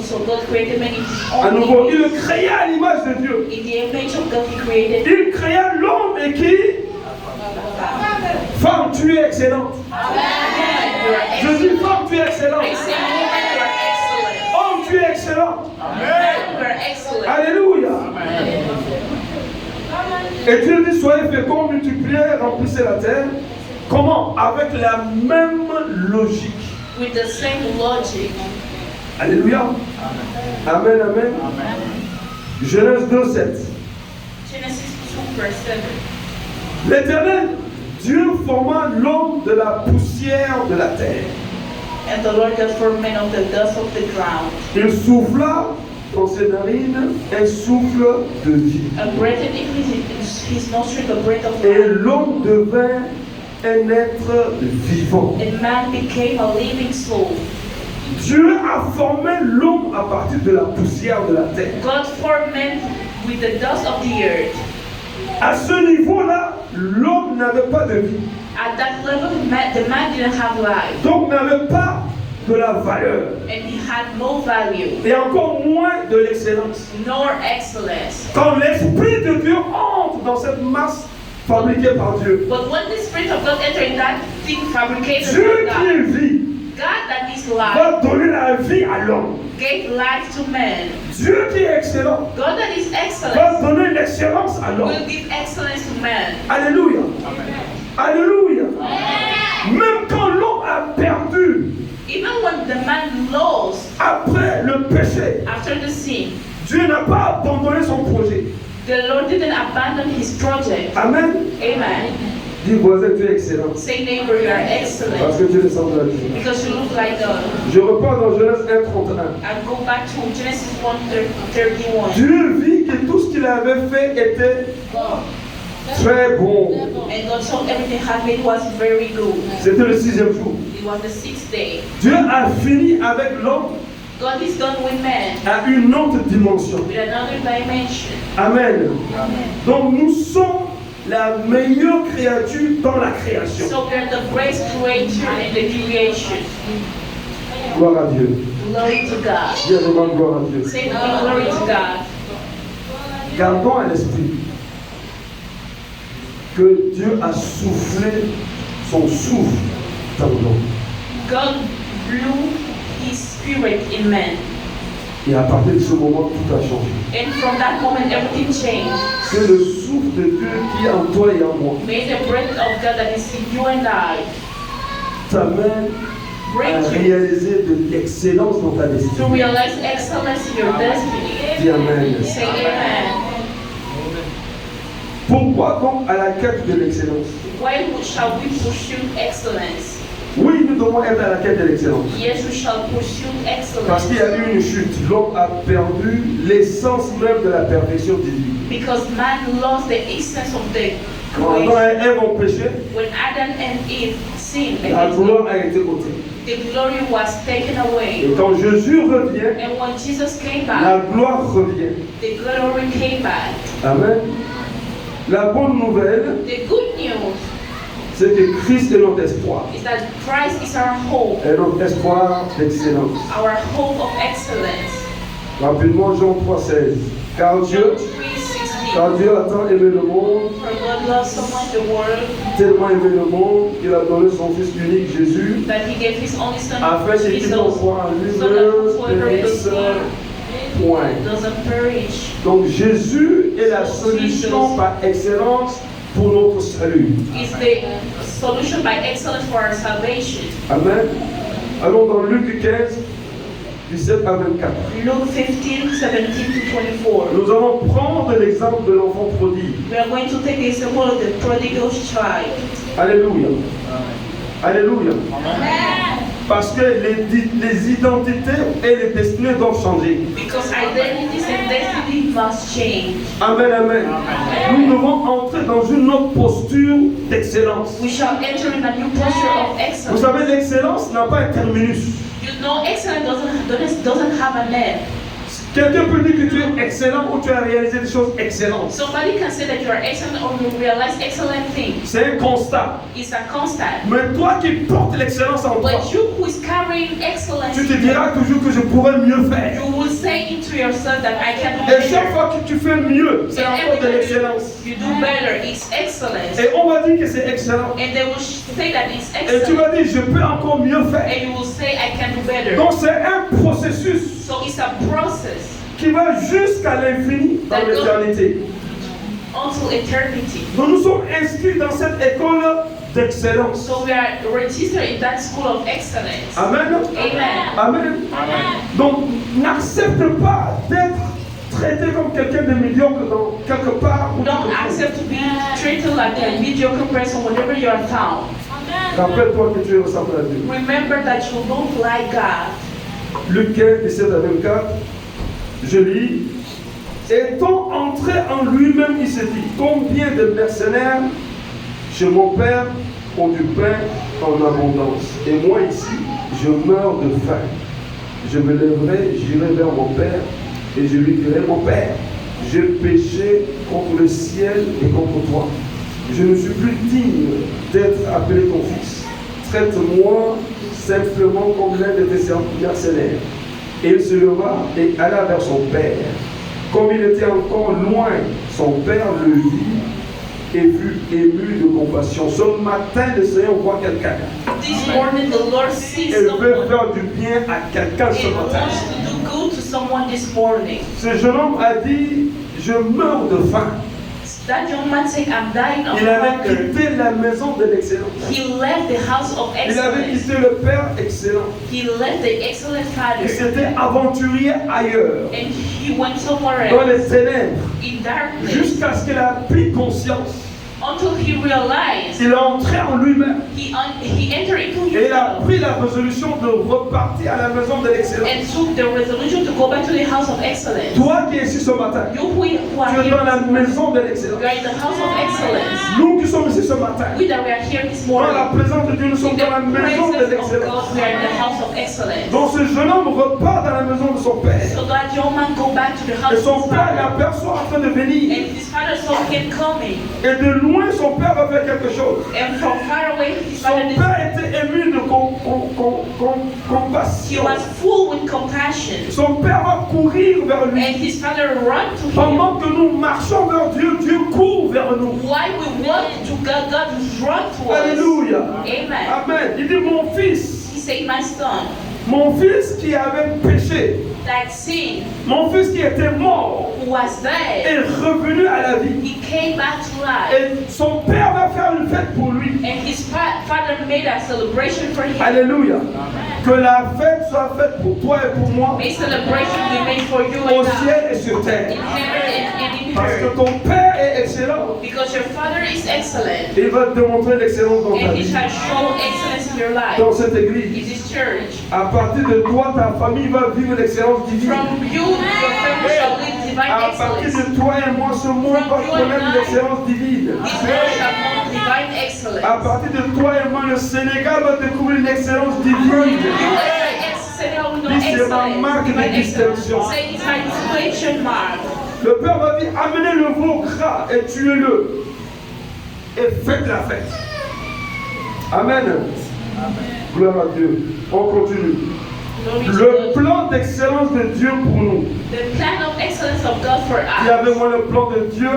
So God created man in His À own nouveau, il image. le créa à l'image de Dieu. In the image of God He created. Il créa l'homme et qui? Femme, tu es excellente. You are Je excellent. dis femme, tu es excellente. I say, woman, you are excellent. Homme, tu es excellent. Man, you are excellent. Alléluia. Et Dieu dit, soyez féconds, multipliez, remplissez la terre. Comment? Avec la même logique. With the same logic. Alléluia. Amen, amen. Genèse 2, 7. Genesis 2 verse 7. L'Éternel, Dieu forma l'homme de la poussière de la terre. And the Lord God formed man of the dust of the ground, Il souffla dans ses narines un souffle de vie. and breathed in his nostril the breath of Et life. l'homme devint un être vivant. And man became a living soul. Dieu a formé l'homme à partir de la poussière de la terre. God formed man with the dust of the earth. À ce niveau-là, l'homme n'avait pas de vie. At that level, the man didn't have life, Donc n'avait pas de la valeur. and he had no value, Et encore moins de l'excellence. nor excellence. Quand l'Esprit de Dieu entre dans cette masse fabriqué par Dieu. But when the Spirit of God enters in that thing fabricated Dieu by qui est God, vie God that is life va donner la vie à l'homme. gave life to man. Dieu qui est excellent God that is va excellent donner l'excellence à l'homme. will give excellence to man. Alléluia. Alléluia. Même quand l'homme a perdu Even when the man lost après le péché, after the sin, Dieu n'a pas abandonné son projet. the Lord didn't abandon his project. Amen. Amen. Dis voisin, tu es excellent. Say neighbor, you are Parce excellent que tu ressembles à Dieu. because you look like God. Je repars dans Genèse 1:31. I go back to Genesis 1:31. Dieu vit que tout ce qu'il avait fait était très bon. And God saw everything had made was very good. C'était le 6e jour. It was the 6th day. Dieu a fini avec l'homme God is done with man à une autre dimension. with another dimension. Amen. Amen. Donc nous sommes la meilleure créature dans la création. So we are the greatest creature in the creation. Gloire à Dieu. Glory to God. Dieu demande gloire à Dieu. Say glory to God. Gardons à l'esprit que Dieu a soufflé son souffle dans l'homme. God blew his spirit in man. Et à partir de ce moment, tout a changé. And from that moment everything changed. Que le souffle de Dieu qui est en toi et en moi May the breath of God that is in you and I t'amène à bring you réaliser de l'excellence dans ta to destinée. realize excellence in your destiny. Dis Amen. Say amen. Pourquoi donc à la quête de l'excellence? Why shall we pursue excellence? Oui, nous devons être à la quête de l'excellence. Yes, we shall pursue Parce excellence. qu'il y a eu une chute. L'homme a perdu l'essence même de la perfection divine. Because man lost the essence of the Quand Adam creation. et Ève ont péché, When Adam and Eve sinned, la gloire a été ôtée. the glory was taken away. Et quand Jésus revient, And when Jesus came la back, gloire revient. the glory came back. Amen. La bonne nouvelle, The good news c'est que Christ est notre espoir. is that Christ is our hope, Et notre espoir d'excellence. our hope of excellence. Rapidement, Jean 3,16. Car John Dieu 3:16. a tant aimé le monde, For God loved so much the world tellement aimé le monde, qu'il a donné son Fils unique, Jésus, that He gave His only Son, afin que Jesus, quiconque croit en lui so that ne whosoever périsse believes point. doesn't perish. Donc Jésus est la solution par excellence pour notre salut. Is the solution by excellence for our salvation. Amen. Allons dans Luc 15, 17 à 24. Luke 15:17-24. Nous allons prendre l'exemple de l'enfant prodigue. We are going to take the example of the prodigal child. Alléluia. Alléluia. Parce que les identités et les destinées doivent changer. Because identities and destiny must change. Amen, amen. Nous devons entrer dans une autre posture d'excellence. We shall enter in a new posture of Vous excellence. savez, l'excellence n'a pas un terminus. You know, excellence doesn't have an end. Quelqu'un peut dire que tu es excellent ou tu as réalisé des choses excellentes. Somebody can say that you are excellent or you realize excellent things. C'est un constat. It's a constant. Mais toi qui portes l'excellence en toi, But you who is carrying excellence, tu te diras toujours que je pourrais mieux faire. you will say into yourself that I can do Et chaque better. fois que tu fais mieux, c'est And encore de every l'excellence. time you do better, it's excellence. Et on va dire que c'est excellent. And they will say that it's Et tu excellent. vas dire, je peux encore mieux faire. And you will say, I can do better. Donc c'est un processus So it's a process qui va jusqu'à l'infini dans l'éternité. until eternity. Donc nous sommes inscrits dans cette école d'excellence. So we are registered in that school of excellence. Amen. Amen. Amen. Donc n'accepte pas d'être traité comme quelqu'un de médiocre dans quelque part. Ou Don't quelque chose. accept to be treated like a mediocre person whenever you are found. Rappelle-toi que tu ressembles à Dieu. Remember that you look like God. Luc 15, 17 à 24. Je lis. Étant entré en lui-même, il se dit, combien de mercenaires chez mon père ont du pain en abondance. Et moi ici, je meurs de faim. Je me lèverai, j'irai vers mon père et je lui dirai, mon père, j'ai péché contre le ciel et contre toi. Je ne suis plus digne d'être appelé ton fils. Traite-moi simplement comme l'un de tes mercenaires. Et il se leva et alla vers son père. Comme il était encore loin, son père le vit et fut ému de compassion. Ce matin, le Seigneur voit quelqu'un. This morning the Lord sees Il veut someone faire du bien à quelqu'un ce and matin. wants to do good to someone this morning. Ce jeune homme a dit, je meurs de faim. That young man said, I'm dying of Il avait hunger. quitté la maison de l'excellence. He left the house of Il avait excellence. quitté le Père excellent. He left the excellent Il father s'était aventurier ailleurs, and he went somewhere dans les else ténèbres, in darkness jusqu'à ce qu'il a pris conscience. until he realized Il est entré en lui-même he entered into et il a himself pris la résolution de repartir à la maison de l'excellence. and took the resolution to go back to the house of excellence. Toi qui es ici ce matin, You who are tu es here, dans la maison de you l'excellence. are in the house of excellence. Nous qui sommes ici ce matin, We that we are here this dans la morning, présence de Dieu, nous in sommes the dans la maison de presence of l'excellence. God, we are in the house of excellence. Donc ce jeune homme repart dans la maison de son père. So that young man go back to the Et house of son his père father. l'aperçoit en train de venir. And his father saw him coming. Et de loin, son père va faire quelque chose. And from far away, his Son father did. père était ému de He compassion. was full with compassion. Son père va courir vers lui. And his father ran to him. Pendant que nous marchons vers Dieu, Dieu court vers nous. While we walk to God, God run to us. Alléluia. Amen. Amen. Il dit, mon fils, He said, my son, qui avait péché, that sin mon fils qui était mort, who was dead, est revenu à la vie. he came back to life. Et son père va faire une fête pour lui. And his father made a celebration for him. Alléluia. Que la fête soit faite pour toi et pour moi, May celebration be made for you au and I, ciel et sur in terre. heaven and in Parce que earth. ton père est excellent. Because your father is excellent. Il va te démontrer l'excellence dans ta And he vie. shall show excellence in your life. Dans cette In église, this church. à partir de toi, ta famille va vivre l'excellence divine. From you, your family shall live divine À partir excellence. de toi et moi, ce monde va connaître l'excellence divine. This world shall know divine excellence. À partir de toi et moi, le Sénégal va découvrir l'excellence divine. You and will know This is my mark excellence. of Divine excellence. distinction. Say it's my distinction mark. Le Père va dire, amenez le veau gras et tuez-le. Et faites la fête. Amen. Gloire à Dieu. On continue. Glory to Le God. plan d'excellence de Dieu pour nous. The plan of excellence of God for Dis avec us. moi le plan de Dieu,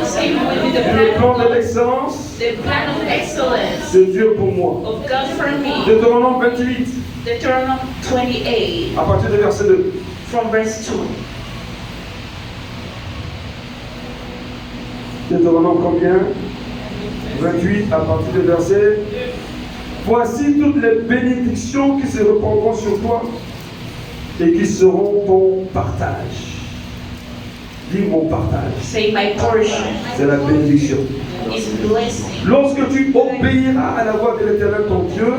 The same with the le plan plan de of l'excellence the plan of excellence de Dieu pour moi. of God for me. Deutéronome 28, Deuteronomy 28 à partir du verset 2. from verse 2. Deutéronome combien? 28 à partir du verset. Voici toutes les bénédictions qui se répandront sur toi et qui seront ton partage. Dis mon partage. Say my portion C'est la bénédiction. is blessing. Lorsque tu obéiras à la voix de l'Éternel ton Dieu,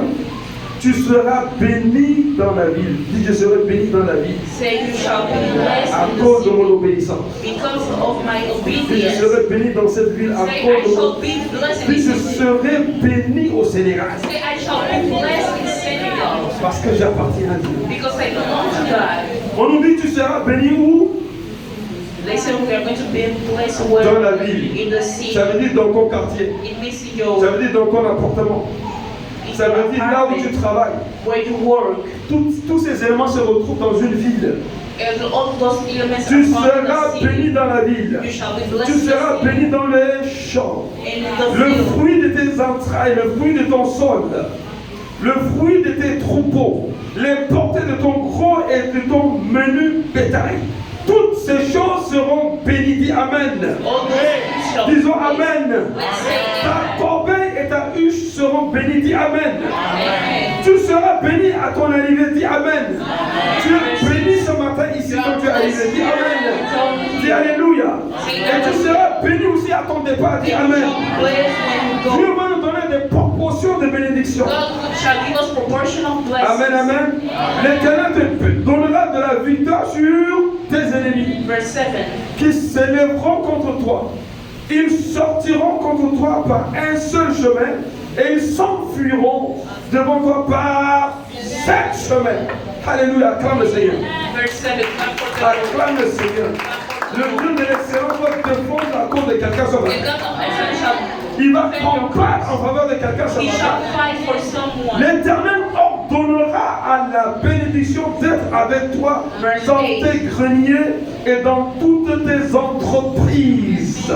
tu seras béni dans la ville. Dis, je serai béni dans la ville Say you shall be blessed à in the cause de mon city obéissance. because of my Dis, je obedience. serai béni dans cette ville à Say I cause de shall mon... be blessed in Dis, je the city. serai béni au Sénégal Say I shall be blessed in Senegal parce que j'appartiens à Dieu. because I belong to God. On nous dit, tu seras béni où? They say we are going to be blessed Dans la where? ville. In the city. Ça veut dire dans ton quartier. It means in Ça your veut dire dans ton appartement. Ça veut dire là où tu travailles. where you work. Tous ces éléments se retrouvent dans une ville. And all those elements Tu are found seras in the béni city. dans la ville. You shall be blessed Tu in seras the city. béni dans les champs. And in the Le field. fruit de tes entrailles, le fruit de ton sol, le fruit de tes troupeaux, les portées de ton gros et de ton menu bétail. Toutes ces choses seront bénies. Dis Amen. All those things shall be Disons blessed. Amen. Let's say Ta corbeille et ta huche seront bénies. Dis Amen. amen. Tu seras béni à ton arrivée. Dis Amen. Tu es béni ce matin ici quand tu es arrivé. Dis Amen. Dis Alléluia. Et tu seras béni aussi à ton départ. Dis Amen. Dieu va nous donner des proportions de bénédiction. God shall give us proportion of blessings. Amen, amen. L'Éternel te donnera de la victoire sur tes ennemis Verse 7. qui s'élèveront contre toi. Ils sortiront contre toi par un seul chemin et ils s'enfuiront devant toi par 7 chemins. Alléluia, acclame le Seigneur. Verse 7. Clap for God. Acclame le Seigneur. Le Dieu de l'excellence va te défendre à cause de quelqu'un ce The matin. God of excellence shall Il va combattre en faveur de quelqu'un ce He matin. shall fight for someone. L'Éternel ordonnera à la bénédiction d'être avec toi dans tes greniers et dans toutes tes entreprises.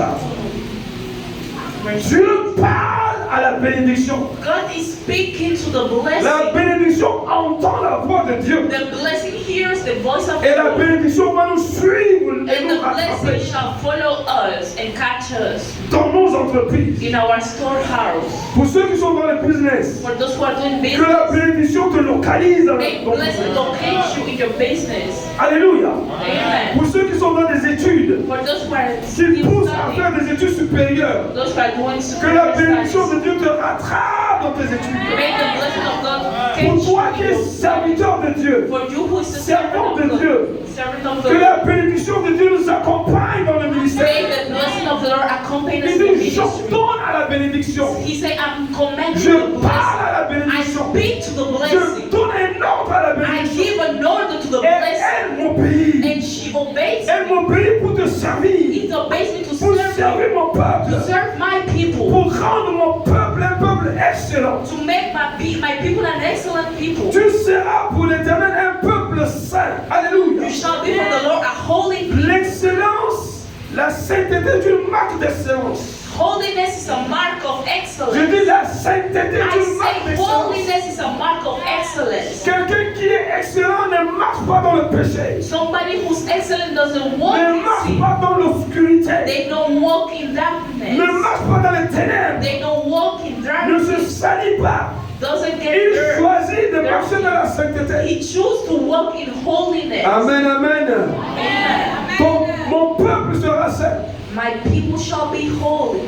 Dieu parle à la bénédiction. God is speaking to the La blessing. bénédiction entend la voix de Dieu. The blessing hears the voice of Et la God. bénédiction va nous suivre et And nous the rattraper blessing shall follow us and catch us dans nos entreprises. in our storehouse. Pour ceux qui sont dans le business, For those who are doing que la business, bénédiction te localise dans may ton blessing business. locate you in your business. Alléluia. Amen. Pour ceux qui sont dans des études, For those who are qui still poussent à faire studying, des études supérieures, those who are doing que la superior bénédiction studies, de Dieu te rattrape dans tes études. may the blessing of God Pour catch toi qui you. es serviteur de Dieu, For you who is the servant servant de of God, Dieu, servant of que God, la bénédiction de Dieu nous accompagne dans le may ministère. the blessing of the Lord accompany us Il in the dit, ministry. j'ordonne à la bénédiction. He said, I'm commanding Je the parle à la blessing. I bénédiction. speak to the Je blessing. donne un ordre à la I bénédiction. give an order to the Et blessing. elle m'obéit. And she obeys Elle me. m'obéit pour te servir. It obeys me to Pour serve servir you, mon peuple. to serve my people, Pour rendre mon peuple un peuple excellent. to make my people an excellent people. Tu seras pour l'éternel un peuple saint. Alléluia. You shall be for the Lord a holy people. L'excellence, la sainteté est une marque d'excellence. Holiness is a mark of Je excellence. dis la sainteté est I une marque say d'excellence. holiness is a mark of excellence. Quelqu'un qui est excellent ne marche pas dans le péché. Somebody who's excellent doesn't walk Ne in marche sin. pas dans l'obscurité. They don't walk in Ne darkness. marche pas dans les ténèbres. They don't walk in Ne se darkness. salit pas. Doesn't get Il dirt. choisit de marcher dans la sainteté. He chose to walk in holiness. Amen, amen. Amen. Mon peuple sera saint. My people shall be holy.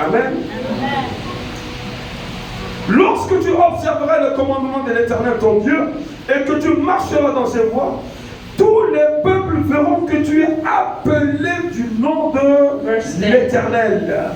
Amen. Lorsque tu observeras le commandement de l'Éternel ton Dieu et que tu marcheras dans ses voies, tous les peuples verront que tu es appelé du nom de Verse 10. l'Éternel.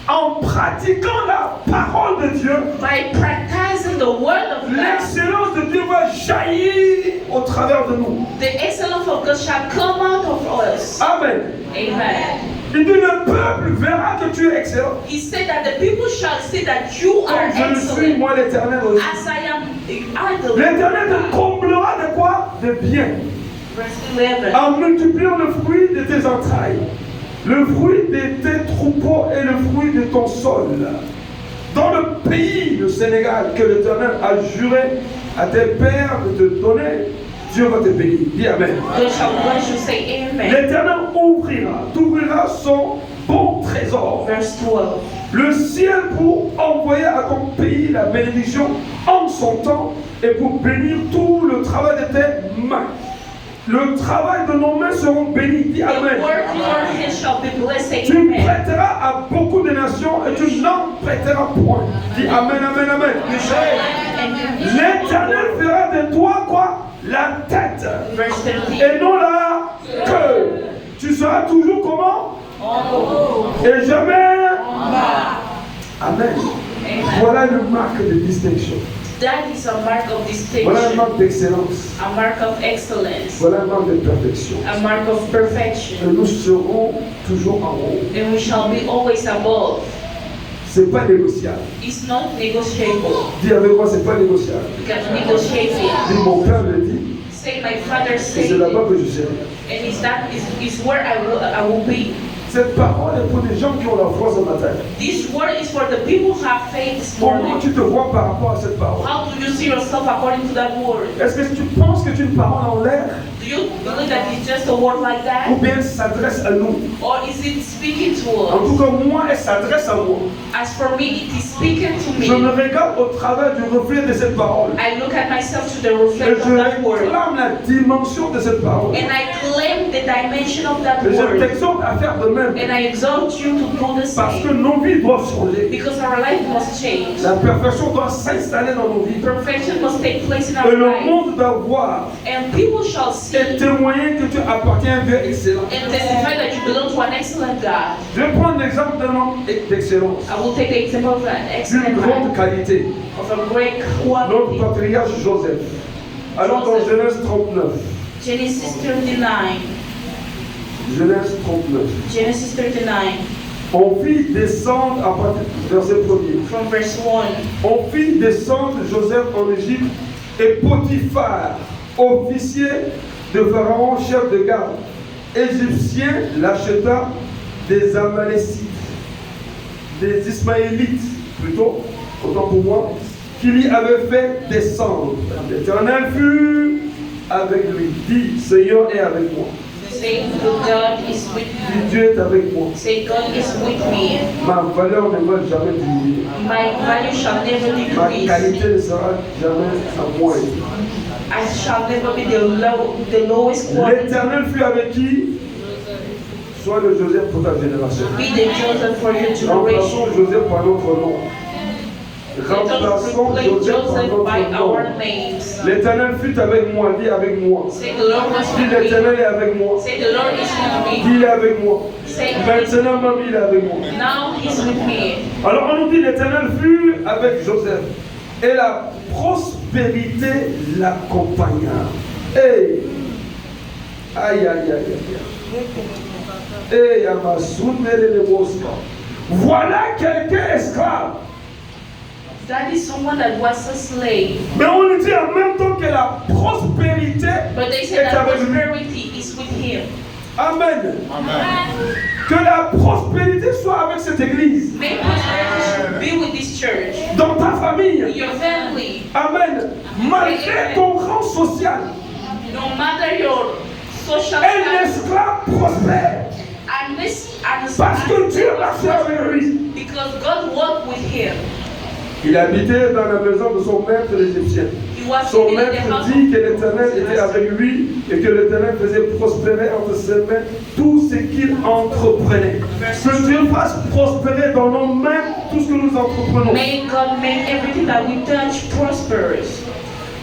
En pratiquant la parole de Dieu, By practicing the word of God, l'excellence de Dieu va jaillir au travers de nous. the excellence of God shall come out of us. Amen. Amen. Il dit le peuple verra que tu es excellent. He said that the people shall see that you are Comme je le suis, excellent. moi l'Éternel aussi. As I am the L'Éternel te comblera de quoi? De bien. Verse 11. En multipliant le fruit de tes entrailles, le fruit de tes troupeaux et le fruit de ton sol. Dans le pays, le Sénégal, que l'Éternel a juré à tes pères de te donner, Dieu va te bénir. Dis Amen. God shall bless you. Say amen. L'Éternel t'ouvrira son bon trésor, Verse 12. le ciel pour envoyer à ton pays la bénédiction en son temps et pour bénir tout le travail de tes mains. Le travail de nos mains seront bénis. Dis The Amen. work of your hands shall be blessed. Say Tu amen. prêteras à beaucoup de nations et tu n'en prêteras point. Dis Amen, Amen, Amen. L'Éternel fera de toi quoi? La tête Verse 13. et non la queue. Tu seras toujours comment? Et jamais. Amen. Voilà une marque de distinction. That is a mark of Voilà une distinction, marque d'excellence. a mark of excellence, Voilà une marque de perfection. a mark of Et perfection, nous serons toujours en haut. and we shall be always above. C'est pas négociable. It's not negotiable. Dis avec moi, c'est pas négociable. You can negotiate it. Dis mon père le dit. Say, my father Et said c'est it, là-bas que je serai. and is where I will be. Cette parole est pour les gens qui ont la foi ce matin. This word is for the people who have faith this Comment morning. tu te vois par rapport à cette parole? How do you see yourself according to that word? Est-ce que tu penses que c'est une parole en l'air Do you believe that it's just a word like ou that? bien elle s'adresse à nous? Or is it speaking to En tout us? cas, moi, elle s'adresse à moi. As for me, it is speaking to Je me me. regarde au travers du reflet de cette parole. I look at myself to the Et reflection je of that word. réclame la dimension de cette parole. And I claim the dimension of that Et je word. t'exhorte à faire de même. And I exalt you to do the Parce que same. nos vies doivent changer. Because our life must change. La perfection doit s'installer dans nos vies. Perfection must take place in Et our le life. monde doit voir And people shall see et témoigner que tu appartiens à un Dieu excellent. and testify that you belong to an excellent God. Je vais prendre l'exemple d'un homme d'excellence, I will take the example of an d'une excellent grande man, qualité. of a great Notre quality. patriarche Joseph. Alors dans Genèse 39. Genesis 39. Genèse 39. Genesis 39. On fit descendre, à partir du verset 1er, From verse 1. on fit descendre Joseph en Égypte et Potiphar, officier de Pharaon, chef de garde, égyptien, l'acheta des Amalécites. des Ismaélites, plutôt, autant pour moi, qu'il y avait fait descendre. L'Éternel fut avec lui. Dis, Seigneur est avec moi. Say, God is with Dis, me. Dieu est avec moi. Say, God is with me. Ma valeur ne va jamais diminuer. My value shall never Ma decrease. qualité ne sera jamais à moins. I shall never be the lowest quality. L'Éternel fut avec qui? Sois le Joseph pour ta génération. Be the Joseph for your generation. Remplaçons Joseph par notre nom. Let us Remplaçons replace Joseph par Joseph by notre our nom. names. L'Éternel fut avec moi. Dis avec moi. Say, the Lord was Dis with me. l'Éternel est avec moi. Say, the Lord is with me. Dis il est avec moi. Say, Maintenant, mamie, il est avec moi. now he's with me. Alors on nous dit l'Éternel fut avec Joseph. Et la prospérité l'accompagna. Hey! Aïe, aïe, aïe, aïe. Hey, voilà quelqu'un esclave. That is someone that was a slave. Mais on nous dit en même temps que la prospérité But they est say that avec lui. prosperity is with him. Amen. Que la prospérité soit avec cette église. May prosperity should be with this church. Dans ta famille. Your family. Amen. Malgré ton rang social. No matter your social Un status. esclave prospère. Parce que Dieu marchait avec lui. Because God walked with him. Il habitait dans la maison de son maître l'Égyptien. He was Son living in the maître house dit que of l'Éternel était avec lui et que l'Éternel faisait prospérer entre ses mains tout ce qu'il entreprenait. Que Dieu fasse prospérer dans nos mains tout ce que nous entreprenons. May God make everything that we touch prosperous.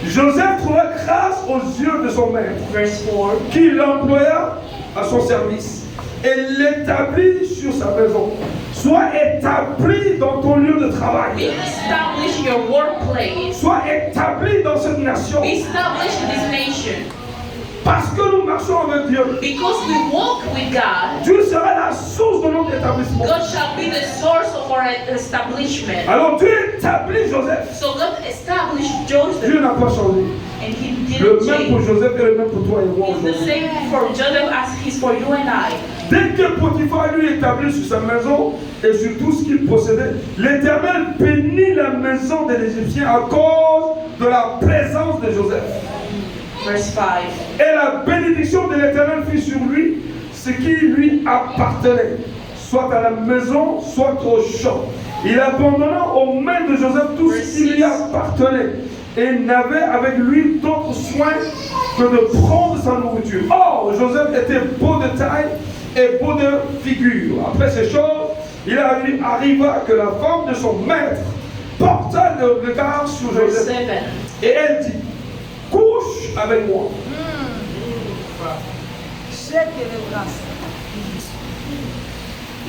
Joseph trouva grâce aux yeux de son maître, Verse 4. qui l'employa à son service et l'établit sur sa maison. Sois établi dans ton lieu de travail. Be established in your workplace. Sois établi dans cette nation. Be established in this nation. Parce que nous marchons avec Dieu. Because we walk with God, Dieu sera la source de notre établissement. God shall be the source of our establishment. Alors Dieu établit Joseph. So God established Joseph, Dieu n'a pas changé. and he Le didn't même pour change. Joseph et le même pour toi et moi It's the aujourd'hui. same for Joseph as he's for you and I. Dès que Potiphar lui établit sur sa maison et sur tout ce qu'il possédait, l'Éternel bénit la maison de l'Égyptien à cause de la présence de Joseph. Verse 5. Et la bénédiction de l'Éternel fut sur lui, ce qui lui appartenait, soit à la maison, soit au champ. Il abandonna aux mains de Joseph tout ce qui lui appartenait et n'avait avec lui d'autre soin que de prendre sa nourriture. Or, Joseph était beau de taille et beau de figure. Après ces choses, il arriva que la femme de son maître porta le regard sur Verse Joseph 7. et elle dit, couche avec moi.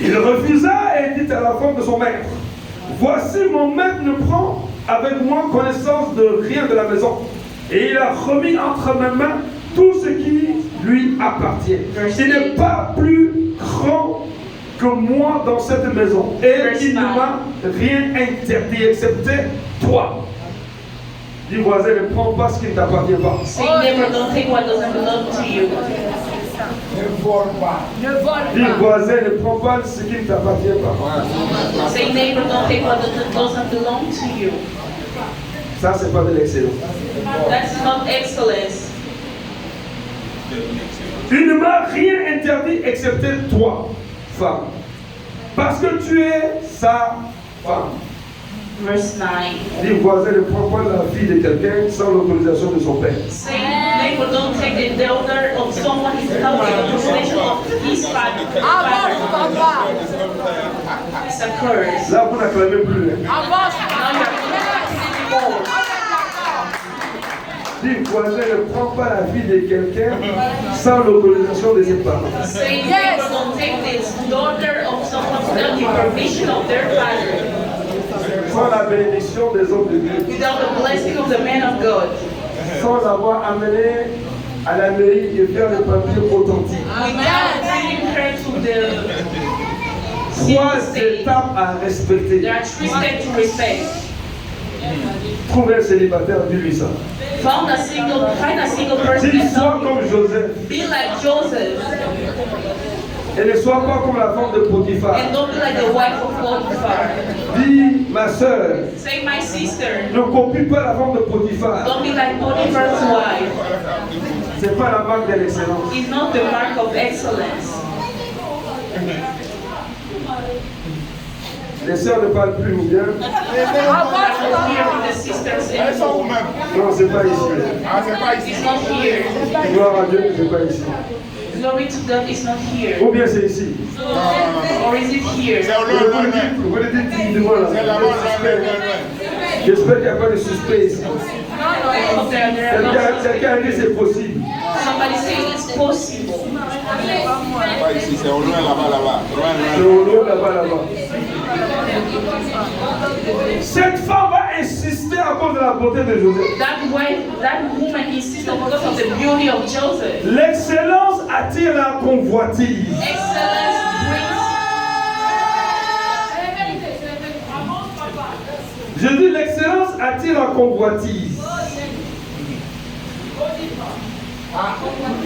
Il refusa et dit à la femme de son maître, voici mon maître ne prend avec moi connaissance de rien de la maison. Et il a remis entre mes mains tout ce qui lui appartient. Il n'est pas plus grand que moi dans cette maison. Et il ne m'a rien interdit excepté toi. Dis voisin, ne prends pas ce qui ne t'appartient pas. Say never, don't take what doesn't belong to you. Dis voisin, ne prends pas ce qui ne t'appartient pas. Say neighbor, don't take what doesn't belong to you. Ça, c'est pas de l'excellence. That's not excellence. Il ne m'a rien interdit excepté toi, femme. Parce que tu es sa femme. Verse 9. Dis voisin, ne prends pas la fille de quelqu'un sans l'autorisation de son père. Say neighbor, don't take the daughter of someone without the authorization of his father. It's a curse. Là, vous n'acclamez plus. Hein? Now you're not anymore. Dis voisin, ne prends pas la fille de quelqu'un sans l'autorisation de ses parents. Say neighbor, don't take this daughter of someone without the permission of their father. Sans la bénédiction des hommes de Dieu. Without the blessing of the man of God. Sans avoir amené à la mairie et faire le papier authentique. Without bringing her to the Trois state. étapes à respecter. There are three steps to respect. Trouve un célibataire, dis-lui ça. Find a single person Dis, and sois love comme you. Joseph. Be like Joseph. Et ne sois pas comme la femme de Potiphar. And don't be like the wife of Potiphar. Dis, ma soeur, Say, my sister, ne copie pas la femme de Potiphar. don't be like Potiphar's wife. C'est pas la marque de l'excellence. It's not the mark of excellence. Les sœurs ne parlent plus ou bien? I was here with the sisters anymore. Non, c'est pas ici. It's not here. Gloire à Dieu, c'est pas ici. Glory to God, it's not here. Ou bien c'est ici. Or is it here? Vous le dites timidement là. J'espère qu'il n'y a pas de suspect ici. I hope there are not. Quelqu'un a dit c'est possible. Somebody say it's possible. Pas ici, c'est au loin là-bas, là-bas. C'est au loin là-bas. Cette femme va insister à cause de la beauté de Joseph. That woman insisted because of the beauty of Joseph. L'excellence attire la convoitise. Excellence Je dis l'excellence attire la convoitise.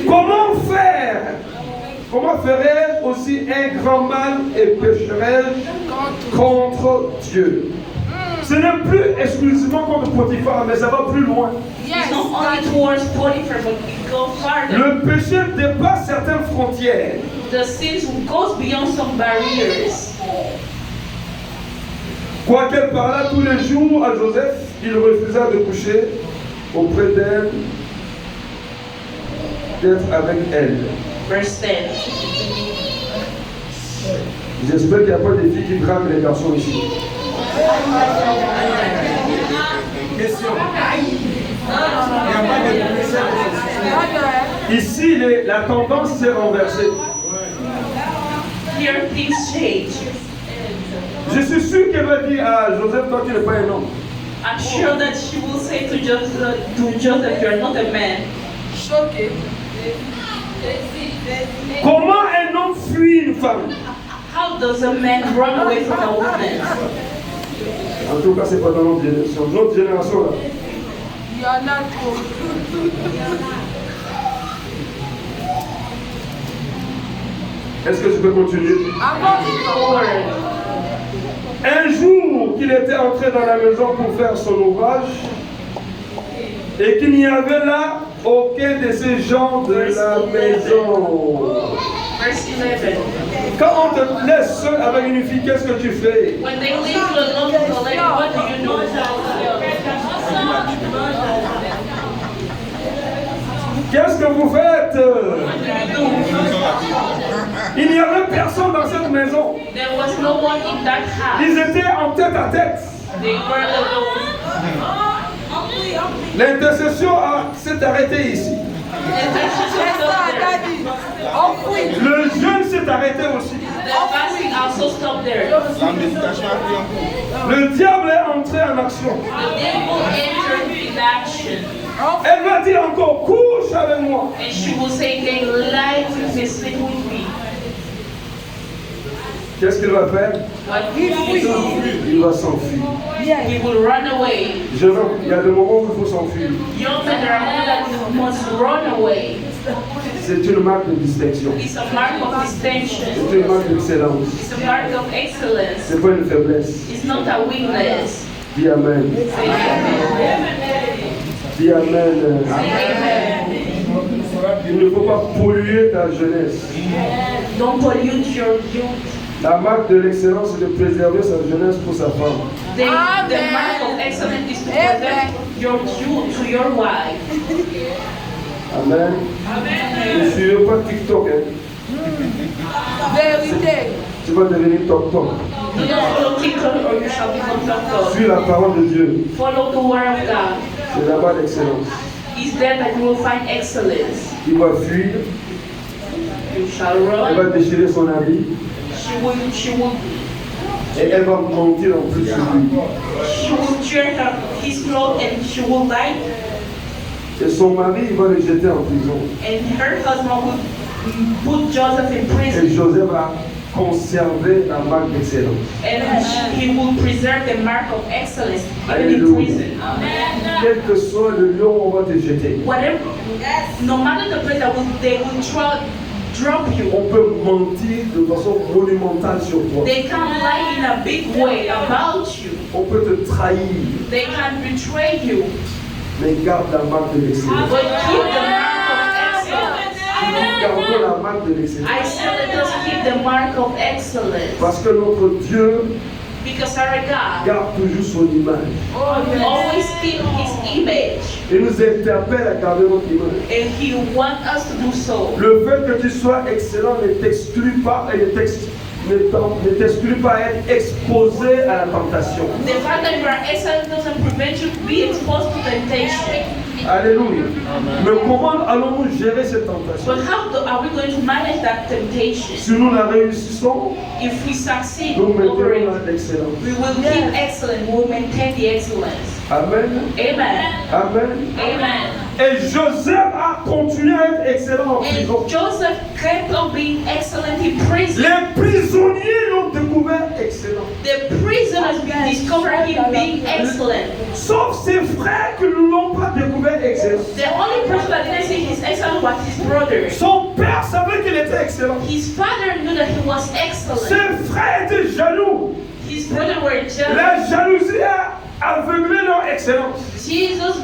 Comment faire? Comment ferait aussi un grand mal et pécherait contre Dieu? Ce n'est plus exclusivement contre Potiphar, mais ça va plus loin. It's not only towards Potiphar, but it goes farther. Le péché dépasse certaines frontières. The sins goes beyond some barriers. Quoiqu'elle parlât tous les jours à Joseph, il refusa de coucher auprès d'elle, d'être avec elle. Verse 10. J'espère qu'il n'y a pas des filles qui draguent les garçons ici. Question. Ici, la tendance s'est renversée. Here things change. Je suis sûr qu'elle va dire à Joseph, toi tu n'es pas un homme. I'm sure that she will say to Joseph, you're not a man. Choqué. Comment un homme fuit une femme? How does a man run away from a woman? En tout cas, c'est pas dans notre génération. Notre génération là. Il y en a trop. Est-ce que je peux continuer? Forward. Un jour qu'il était entré dans la maison pour faire son ouvrage et qu'il n'y avait là aucun de ces gens de la maison. Verse 11. Quand on te laisse seul avec une fille, qu'est-ce que tu fais? When they leave you alone with the lady, what do you do? Qu'est-ce que vous faites? Il n'y avait personne dans cette maison. There was no one in that house. Ils étaient en tête à tête. They were alone. L'intercession s'est arrêtée ici. Le jeûne s'est arrêté aussi. The fasting also stopped there. La méditation a pris un coup. Le diable est entré en action. The devil entered in action. Elle va dire encore, couche avec moi. And she will say again, lie with me, sleep with me. Qu'est-ce qu'il va faire? What he will do, Il va s'enfuir. he will run away. Jeune homme, il y a des moments où il faut s'enfuir. Young men, there are men that must run away. C'est une marque de distinction. It's a mark of distinction. C'est une marque d'excellence. It's a mark of excellence. C'est pas une faiblesse. It's not a weakness. Dis Amen. Say amen. Dis Amen. Say amen. Il ne faut pas polluer ta jeunesse. Don't pollute your youth. La marque de l'excellence, c'est de préserver sa jeunesse pour sa femme. The mark of excellence is to present your youth to your wife. Amen. Ne suivez pas TikTok. Hein. Vérité. Tu vas devenir top. Do not follow TikTok or you shall become top. Suis la parole de Dieu. Follow the word of God. C'est là-bas l'excellence. It's there that you will find excellence. Il va fuir. You shall Elle va run. déchirer son habit. She will Et elle va mentir en plus sur lui. tear his clothes and she will lie. Et son mari, il va le jeter en prison. And her husband will put Joseph in Et prison. Joseph va conserver la marque d'excellence. And he will preserve the mark of excellence even in Alléluia. prison. Quel que soit le lieu où on va te jeter. Whatever, no matter the place that they will drop you. On peut mentir de façon monumentale sur toi. They can lie in a big way about you. On peut te trahir, They can betray you. mais garde la marque de l'excellence. But keep the mark of excellence. Gardons la marque de l'excellence. I said let us keep the mark of excellence. Parce que notre Dieu Because our God garde toujours son image. always keep his image. Il nous interpelle à garder notre image. And he wants us to do so. Le fait que tu sois excellent ne t'exclut pas et ne t'exclut pas à être exposé à la tentation. The fact that you are excellent doesn't prevent you to be exposed to temptation. Alléluia. Mais comment allons-nous gérer cette tentation? But are we going to manage that temptation? Si nous la réussissons, If we succeed nous over maintenons it, l'excellence. we will keep excellent. We will maintain the excellence. Amen. Amen. Amen. Amen. Et Joseph a continué à être excellent en prison. And Joseph kept on being excellent in prison. Les prisonniers l'ont découvert excellent. The prisoners discovered him being excellent. Sauf ses frères qui ne l'ont pas découvert excellent. The only person that didn't say he's excellent was his brother. Son père savait qu'il était excellent. His father knew that he was excellent. Ses frères étaient jaloux. His brother were jealous. La jalousie a aveuglé leur excellence. Jesus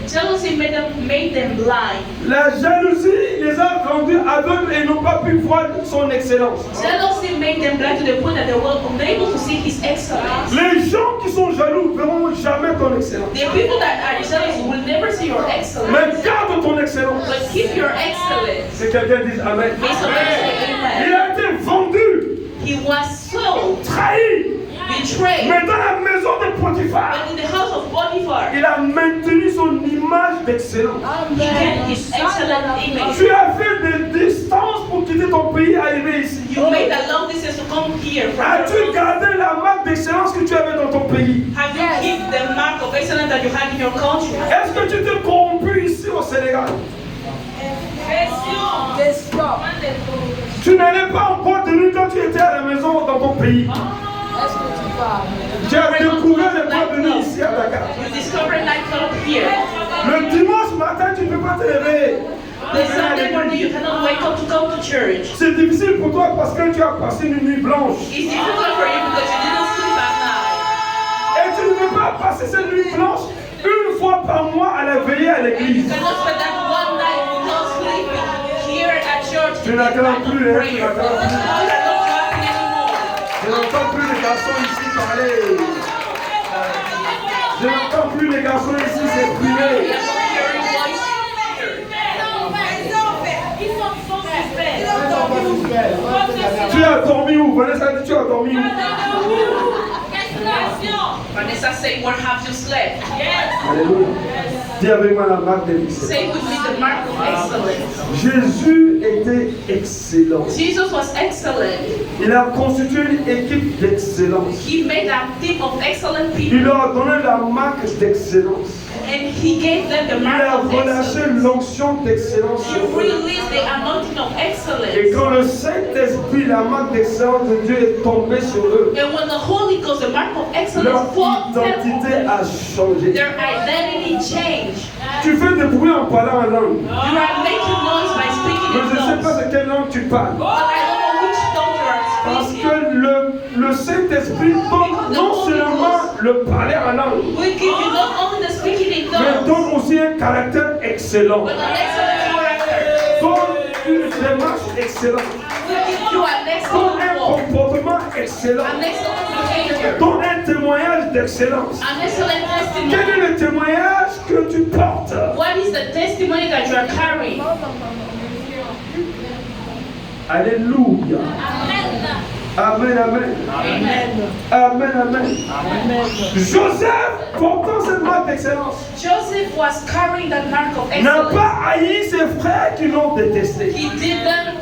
jealousy made them blind. La jalousie les a rendus aveugles et n'ont pas pu voir son excellence. Jealousy made them blind to the point that they were unable to see his excellence. Les gens qui sont jaloux ne verront jamais ton excellence. The people that are jealous will never see your excellence. Mais garde ton excellence. But keep your excellence. Si quelqu'un dit Amen. May somebody say Il amen. a été vendu, He was sold, trahi. betrayed. Mais dans la maison de Potiphar, But in the house of Potiphar, il a maintenu son image d'excellence. he kept his excellent image. Tu as fait des distances pour quitter ton pays et arriver ici. You made a long distance to come here from As-tu your home. gardé la marque d'excellence que tu avais dans ton pays? Have you kept the mark of excellence that you had in your country? Est-ce que tu t'es corrompu ici au Sénégal? Tu n'allais pas en boîte de nuit quand tu étais à la maison dans ton pays. Tu as découvert les boîtes de nuit ici à Dakar. You discovered nightclub here. Le dimanche matin, tu ne peux pas te lever. The Sunday morning you cannot wake up to come to church. C'est difficile pour toi parce que tu as passé une nuit blanche. It's difficult for you because you didn't sleep at night. Et tu ne peux pas passer cette nuit blanche une fois par mois à la veillée à You l'église. cannot spend that one night without sleeping here at church. Tu n'attends plus, hein, tu Prayer. n'attends plus. You are not clapping anymore. Je n'entends plus les garçons ici parler. Je n'entends plus les garçons ici We s'exprimer. are not hearing voice here. Tu as dormi où? Vanessa dit tu as dormi où? Vanessa said, where have you slept? Alléluia. Dis avec moi la marque de l'excellence. Say with me the mark of excellence. Jésus était excellent. Jesus was excellent. Il a constitué une équipe d'excellence. He made a team of excellent Il people. leur a donné la marque d'excellence. And he gave them the Il mark a of relâché excellence. l'onction d'excellence He sur eux. released the anointing of Et excellence. quand le Saint-Esprit, la marque d'excellence de Dieu est tombée sur eux, And when the Holy Ghost, the mark of leur excellence, falls identité them, a changé. their identity changed. Tu fais des bruits en parlant en langue. You are making noise by speaking Mais in je ne sais tongues. pas de quelle langue tu parles. But I don't know which tongue you are Parce speaking. que le Saint-Esprit donne non seulement le parler en langue, We give you not only the speaking in mais tongues, donne aussi un caractère excellent. but an excellent character. Donne une démarche excellente. We give you an Donne excellent un walk, comportement excellent. an excellent behavior, Donne un témoignage d'excellence. an excellent testimony. Quel est le témoignage que tu portes? What is the testimony that you are carrying? Alléluia. Amen, amen. Amen, amen. Joseph, portant cette marque d'excellence, Joseph was carrying that mark of n'a excellence. pas haï ses frères qui l'ont détesté. He didn't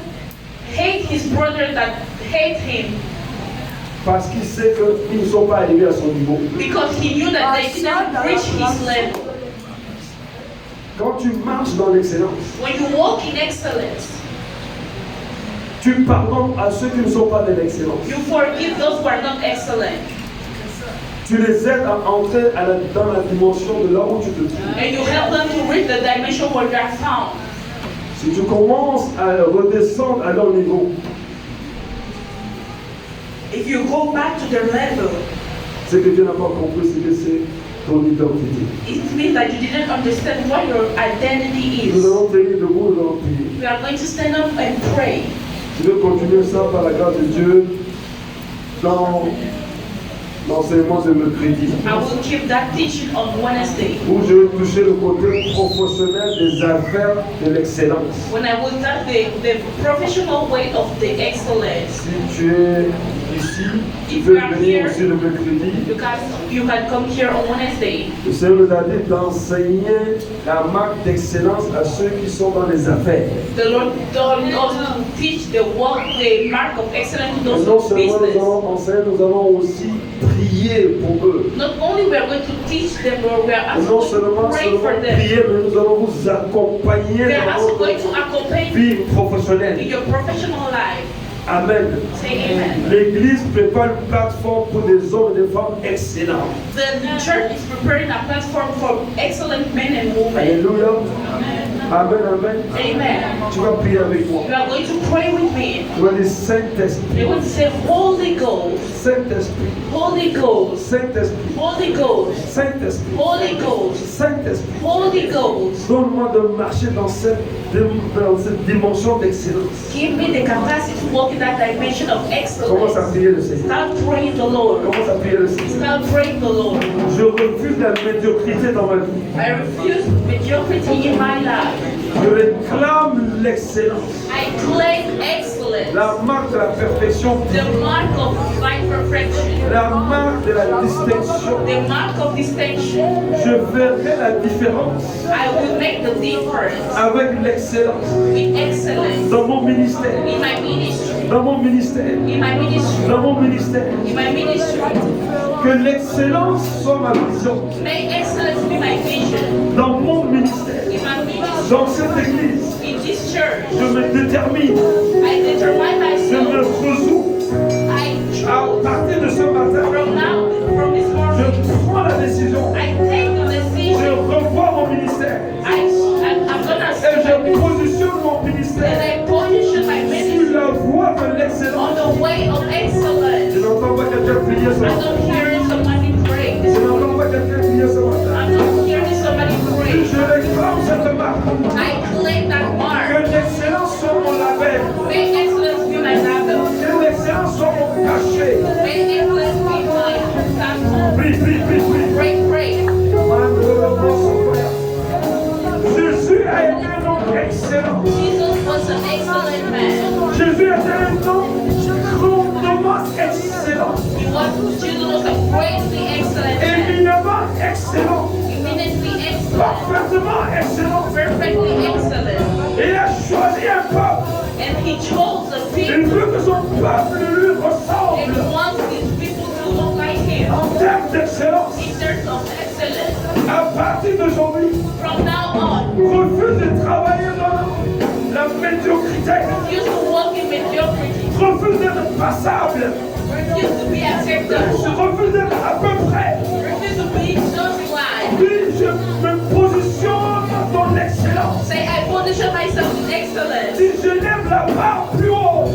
hate his brother that hate him Parce qu'il sait qu'ils ne sont pas arrivés à son niveau. because he knew that they didn't reach his level. Quand tu marches dans l'excellence, When you walk in excellence, tu pardonnes à ceux qui ne sont pas de l'excellence. you forgive those who are not excellent. Tu les aides à entrer dans la dimension de là où tu te trouves. And you help them to reach the dimension where they are found. Si tu commences à redescendre à leur niveau, if you go back to their level, c'est que Dieu n'a pas compris ce que c'est ton identité. it means that you didn't understand what your identity Nous is. allons tenir debout, nous allons prier. We are going to stand up and pray. Je vais continuer ça par la grâce de Dieu dans l'enseignement de mercredi, I will keep that teaching on Wednesday, où je vais toucher le côté professionnel des affaires de l'excellence. when I will start the professional way of the excellence. Si tu es ici, tu peux venir aussi le mercredi. You can come here on Wednesday. Le Seigneur nous a dit d'enseigner la marque d'excellence à ceux qui sont dans les affaires. The Lord told us to teach the mark of excellence to Et those non who seulement nous business. allons enseigner, nous allons aussi prier pour eux. Not only we are going to teach them, but we are Et also non going to seulement pray for them. prier, mais nous allons vous accompagner We are dans also votre going to accompany vie you in professionnelle. your professional life. Amen. Say amen. L'Église prépare une plateforme pour des hommes et des femmes excellents. The church is preparing a platform for excellent men and women. Alléluia. Amen, amen. Amen. Tu vas prier avec moi. You are going to pray with me. Tu vas dire Saint-Esprit. You will say, Holy Ghost, Saint-Esprit. Holy Ghost, Saint-Esprit. Holy Ghost, Saint-Esprit. Holy Ghost, Saint-Esprit. Holy Ghost. Donne-moi de marcher dans cette dimension d'excellence. Give me the capacity to walk in that dimension of Commence à excellence. prier le Seigneur. Start praying the Lord. Commence à prier le Seigneur. Start praying the Lord. Je refuse la médiocrité dans ma vie. I refuse mediocrity in my life. Je réclame l'excellence. I claim excellence. La marque de la perfection. The mark of my perfection. La marque de la distinction. The mark of distinction. Je verrai la différence I will make the difference avec l'excellence with excellence dans mon ministère. in my ministry. Dans mon ministère. In my ministry. Dans mon ministère. In my ministry. Que l'excellence soit ma vision. May excellence be my vision. Dans mon ministère. In my ministry. Dans cette église. In this church. Je me détermine. I determine Je me myself. résous. I À choose partir de ce matin, from now, from this morning. je prends la décision. I take the Je decision. revois mon ministère. I'm gonna Et je positionne mon and ministère I position my sur ministry la voie de on l'excellence. the way of excellence. Je n'entends pas quelqu'un prier ce I matin. don't hear somebody pray. Je n'entends pas quelqu'un prier ce matin. I'm not hearing somebody pray. Je réclame cette marque. I claim that Que mark. l'excellence soit mon label. May excellence be my label. Que l'excellence soit mon cachet. May excellence be my sample. Prie, prie, prie, prie. Pray, pray. Jésus a été un homme excellent. Jesus was an excellent man. Jésus était un homme grandement excellent. Jesus was a greatly excellent man. Éminemment excellent. Eminently excellent. Parfaitement excellent. Perfectly excellent. Il a choisi un peuple. And he chose the Il people veut que son peuple lui and ressemble wants his people to look like him. en termes d'excellence. In terms of excellence. À partir d'aujourd'hui, From now on, refuse de travailler dans la médiocrité. refuse to walk in mediocrity. Refuse d'être passable. Refuse to be acceptable. Refuse d'être à peu près. Refuse to be just like. Oui, je me positionne dans l'excellence. Say, I position myself in excellence. Si je lève la barre plus haut,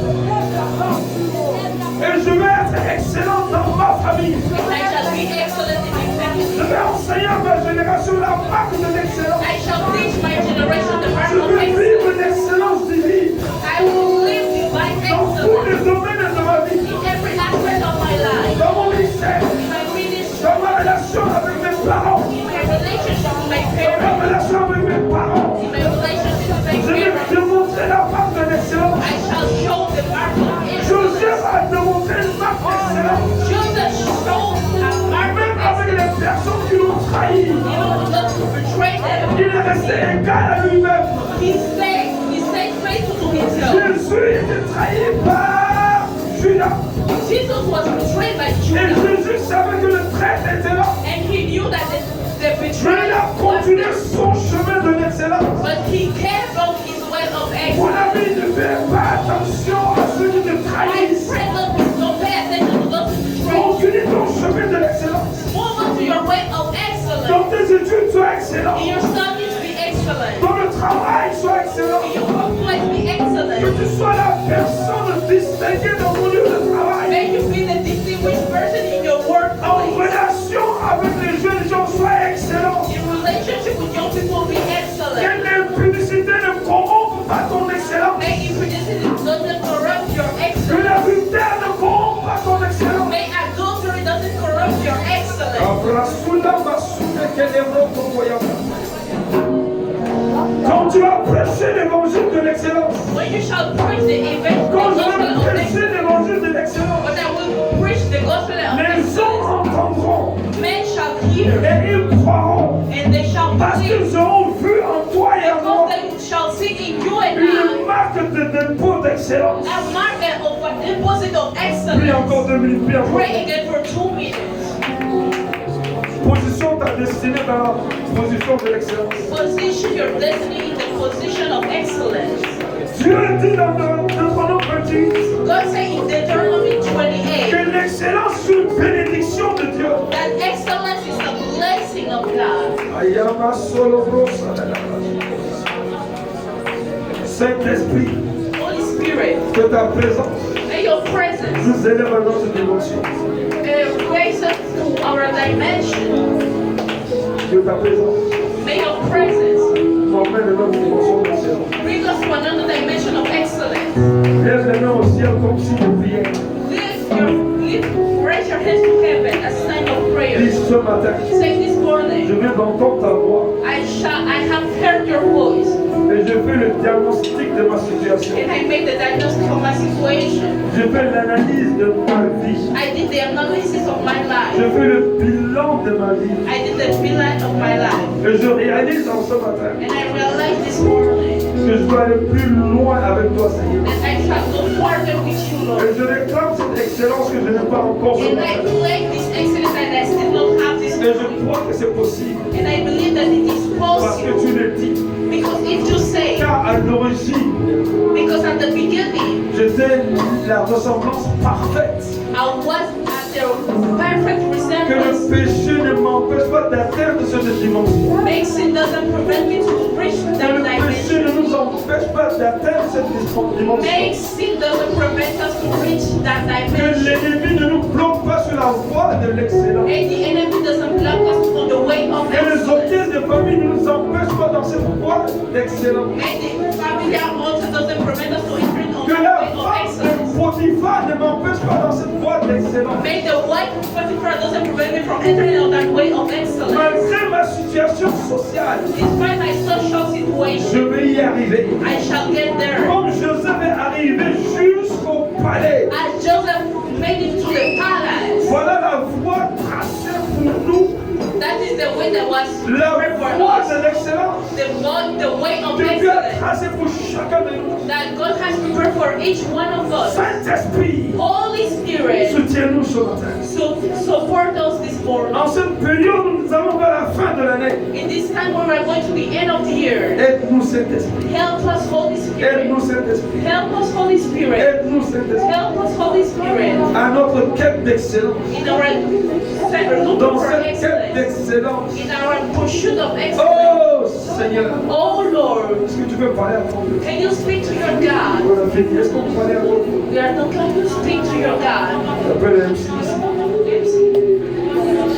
et je vais être excellent dans ma famille. I shall be excellent in my Je family. vais enseigner à ma génération la marque de l'excellence. I shall teach my generation the mark Je of vais excellence. vivre l'excellence divine I will live divine dans tous les excellence domaines de ma vie. in every aspect of my life. Dans mon ministère, In my ministry, dans ma relation avec mes parents, in my relationship with my dans ma parents, relation avec mes parents. in my relationship with my Je vais parents. démontrer la marque de l'excellence. I shall show the mark of Joseph excellence. a démontré une marque d'excellence. Joseph showed a mark Même of avec les excellence. personnes qui l'ont trahi, Even with those who betrayed them, il est resté égal à lui-même. he stayed faithful to himself. Jésus était trahi par Judas. Jesus was betrayed by Et Judas, Jésus savait que le traître était là. and he knew that the Mais betrayal il a was continué there. son chemin de l'excellence. But he kept on his way of Mon excellence. ami, ne fais pas attention à ceux qui te My trahissent. friend, don't pay attention to those who betray you. Continue ton chemin de l'excellence. Move on to your way of excellence. Dans tes études, sois excellent. In your studies, be excellent. Dans le travail soit excellent. May your workplace be Que excellent. tu sois la personne distinguée dans ton lieu de travail. May you be the distinguished person in your En workplace. relation avec les jeunes gens, sois excellent. In relationship with young people, be excellent. Que l'impudicité ne corrompe pas ton excellence. May impudicity doesn't corrupt your Que excellence. l'adultère ne corrompe pas ton excellence. May adultery doesn't corrupt your excellence. Quand tu vas prêcher l'évangile de l'excellence, When you shall preach the event, the quand je gospel vais of prêcher excellence, l'évangile de l'excellence, when I will preach the gospel of les excellence, hommes entendront men shall hear et ils croiront and they shall parce believe. qu'ils auront vu en toi et en moi Because they shall see in you and une I marque de dépôt d'excellence. a mark of a deposit of Puis encore excellence. 2 minutes, puis encore. Pray again for 2 minutes. Position ta destinée dans la position de l'excellence. Position your destiny in the position of excellence. Dieu dit dans Deutéronome 28 God said in Deuteronomy 28 que l'excellence est une bénédiction de Dieu. that excellence is a blessing of God. Ayama solo brosa de la Saint-Esprit, Holy Spirit, que ta présence may your presence nous élève à notre dimension. raise us to our dimension. Que ta présence May your presence nous emmène à notre dimension d'excellence. bring us to another dimension of excellence. Lève les mains au ciel comme si nous prions. Raise your hands to heaven as a sign of prayer. Dis ce matin, Say this je morning, viens d'entendre ta voix I have heard your voice et je fais le diagnostic de ma situation. and I made the diagnosis of my situation. Je fais l'analyse de ma vie. I did the analysis of my life. Je fais le bilan de ma vie. I did the bilan of my life. Et je réalise en ce matin And I realized this morning que je dois aller plus loin avec toi, Seigneur. that I shall go further with you, Et Lord. je réclame cette excellence que je n'ai pas encore ce And I matin. claim this excellence and I still don't have this Et je morning. crois que c'est possible. And I believe that it is Parce que possible. tu le dis. Because if you say, Car à l'origine, because at the beginning, j'étais la ressemblance parfaite. I was at the perfect Que le resemblance. péché ne m'empêche pas d'atteindre cette dimension. Make sin doesn't prevent me to reach Que that le péché ne dimension. nous empêche pas d'atteindre cette dimension. Make sin doesn't prevent us to reach that Que dimension. l'ennemi ne nous bloque pas sur la voie de l'excellence. And the enemy doesn't block us on the way of Que les excellence. hôtesses de famille ne nous empêchent pas dans cette voie d'excellence. And the familiar altar doesn't prevent us to enter on Que the la way of femme excellence. de Potiphar ne m'empêche pas dans cette voie d'excellence. Make the wife of Potiphar doesn't prevent me from entering on that way of excellence. Malgré ma situation sociale, Despite my social je situation, vais y arriver. I shall get there. Comme Joseph est arrivé jusqu'au palais. As Joseph made it to the palace, Voilà la voie tracée pour nous. that is the way that was La prepared for voie us. de l'excellence. The way of Que Dieu a excellence tracé pour chacun de nous. that God has prepared for each one of us. Saint-Esprit, Holy Spirit, soutiens-nous ce matin. so support us this morning. En cette période où nous allons vers la fin de l'année, In this time when we're going to the end of the year, aide-nous Saint-Esprit. help us, Holy Spirit. Aide-nous Saint-Esprit. Help us, Holy Spirit. Aide-nous Saint-Esprit. Help us, Holy Spirit. À notre quête d'excellence. In our looking Dans for cette quête excellence. d'excellence. In our pursuit of excellence. Oh Seigneur, Oh Lord, est-ce que tu peux parler à ton Dieu? can you speak to your God? On a fini. Est-ce qu'on peut parler à ton Dieu? We are not going to speak to your God. J'appelle le MC ici.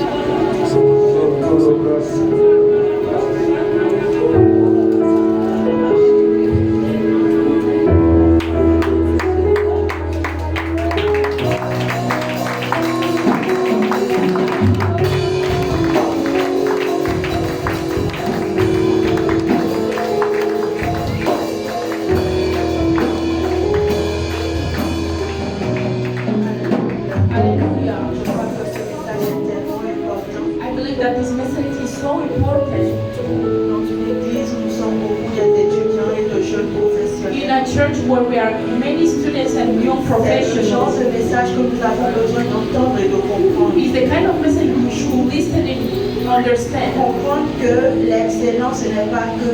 Hallelujah. Je crois que ce message est tellement important. I believe that this message is so important. Dans une église où nous sommes beaucoup, il y a d'étudiants et de jeunes In professionnels. a church where we are many students and young C'est ce genre professionals, de message que nous avons besoin d'entendre et de comprendre. is the kind of message we should listen and understand. Comprendre que l'excellence ce n'est pas que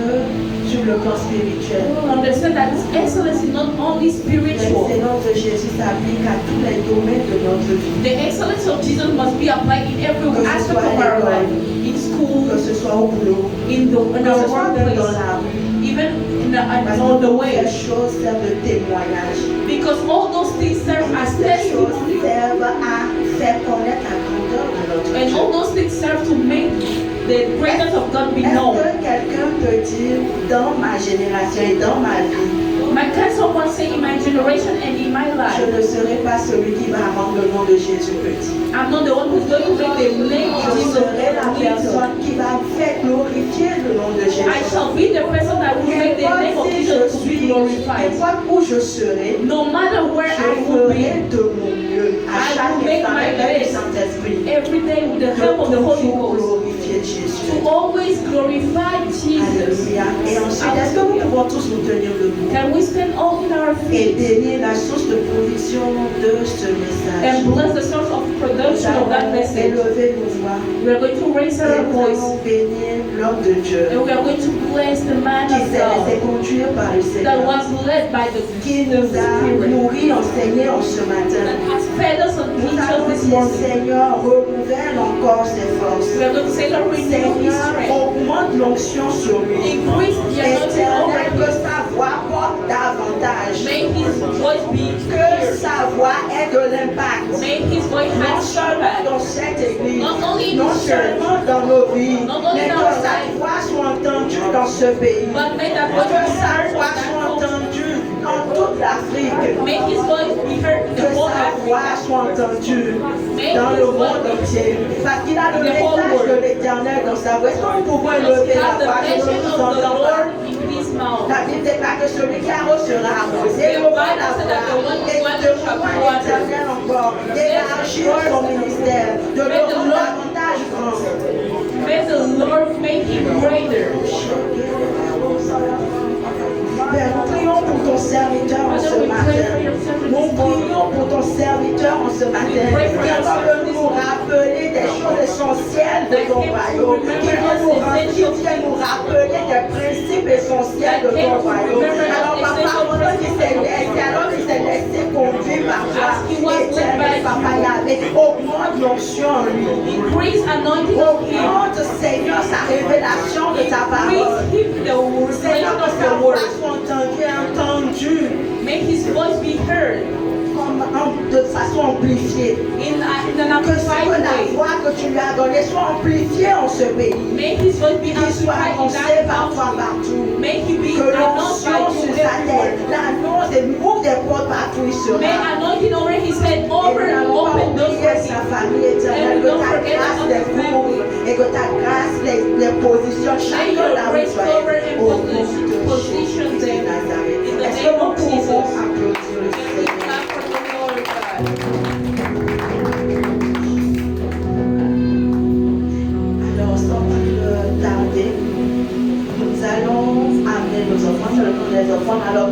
sur le plan spirituel. Understand that excellence is not only spiritual. L'excellence de Jésus s'applique à tous les domaines de notre vie. The excellence of Jesus must be applied in every Que ce aspect soit of à our l'école, life, in school, que ce soit au boulot, in que our ce soit même dans workplace, la rue, even even Parce on the que way. ces choses servent de témoignage. Because all those things serve as Ces choses testimony. servent à faire connaître la grandeur de notre And all Dieu. those things serve to make the greatness of God be Est-ce known. que quelqu'un peut dire dans ma génération et dans ma vie, Can someone say in my generation and in my je life, ne serai pas celui qui va rendre le nom de Jésus petit. I'm not the one who's going to make the name of Je Jesus serai la little. personne qui va faire glorifier le nom de I Jésus. shall be the person that will make the name of Si je Jesus to be suis, glorified. n'importe où je serai, No matter where je I will be, ferai de mon mieux à I chaque will make instant my avec le best Saint-Esprit every day with the de help of the Holy toujours Ghost glorifier Jésus. to always glorify Jesus. Alléluia. Et ensuite, est-ce que nous pouvons tous nous tenir debout Can we stand all in our et feet bénir la source de provision de ce message? and bless the source of Nous production of that allons message? élever nos voix We are going to raise et our nous voice allons bénir l'homme de Dieu and we are going to bless the man qui of s'est laissé God conduire par le that Seigneur, was led by the qui nous a Spirit, nourris, enseignés en ce matin. that has fed us and Nous teach us allons this dire, morning. Seigneur, renouvelle encore ses forces. We are going to say, Lord, renew his Seigneur, strength. augmente l'onction sur lui. Increase the anointing over Éternel, que him. sa voix porte davantage. May his voice be Que clear. sa voix ait de l'impact. May his voice Non have seulement impact. dans cette église, Not only in non this church, seulement dans nos vies, not only mais in que our sa life, voix soit entendue dans ce pays. but may that voice Que be sa heard voix in that soit culture. entendue dans toute l'Afrique. May his voice be heard in Que the whole sa voix Africa. soit entendue May dans his le voice monde be entier. Parce qu'il a le The whole message de world. l'éternel dans sa voix. Est-ce que nous pouvons Because élever we la have the voix? Je ne message vous of the entends pas. Lord in his mouth. La Bible déclare que celui qui arrose sera arrosé. Élevons la voix et demandons à l'éternel encore d'élargir son ministère, de le rendre davantage grand. May the Lord make him greater. Père, nous prions pour ton serviteur en ce matin. Nous prions pour ton serviteur en ce matin. Qui va nous rappeler des choses essentielles de ton royaume. Qui vient nous rappeler des principes essentiels de ton royaume. Alors, papa, pendant qu'il s'est laissé conduire par toi, éternel papa Yahvé, augmente l'onction en lui. Increase anointing of him. Augmente, Seigneur, sa révélation de ta parole. Increase him the word, Seigneur, of que sa the voix word. soit entendue et entendue Make his voice be heard de façon amplifiée. in an Que amplified la way. voix que tu lui as donnée soit amplifiée en ce pays. May his voice be Qu'il soit amplified in annoncé that par toi country. partout. May he be Que announced by l'onction you sur sa tête, everywhere. l'annonce et ouvre des portes partout il sera. May anointing over his head Et over nous and n'allons pas open those oublier for sa him. famille éternelle, And que don't ta forget grâce about les his couvre et que ta grâce les positionne May chacun your là où grace tu cover es. and Au nom de position Jésus them de Nazareth. in the Est-ce que name nous of pouvons Jesus. applaudir le Can we Seigneur? clap for the Lord God? Alors, sans plus tarder, nous allons amener nos enfants, c'est le temps des enfants, alors que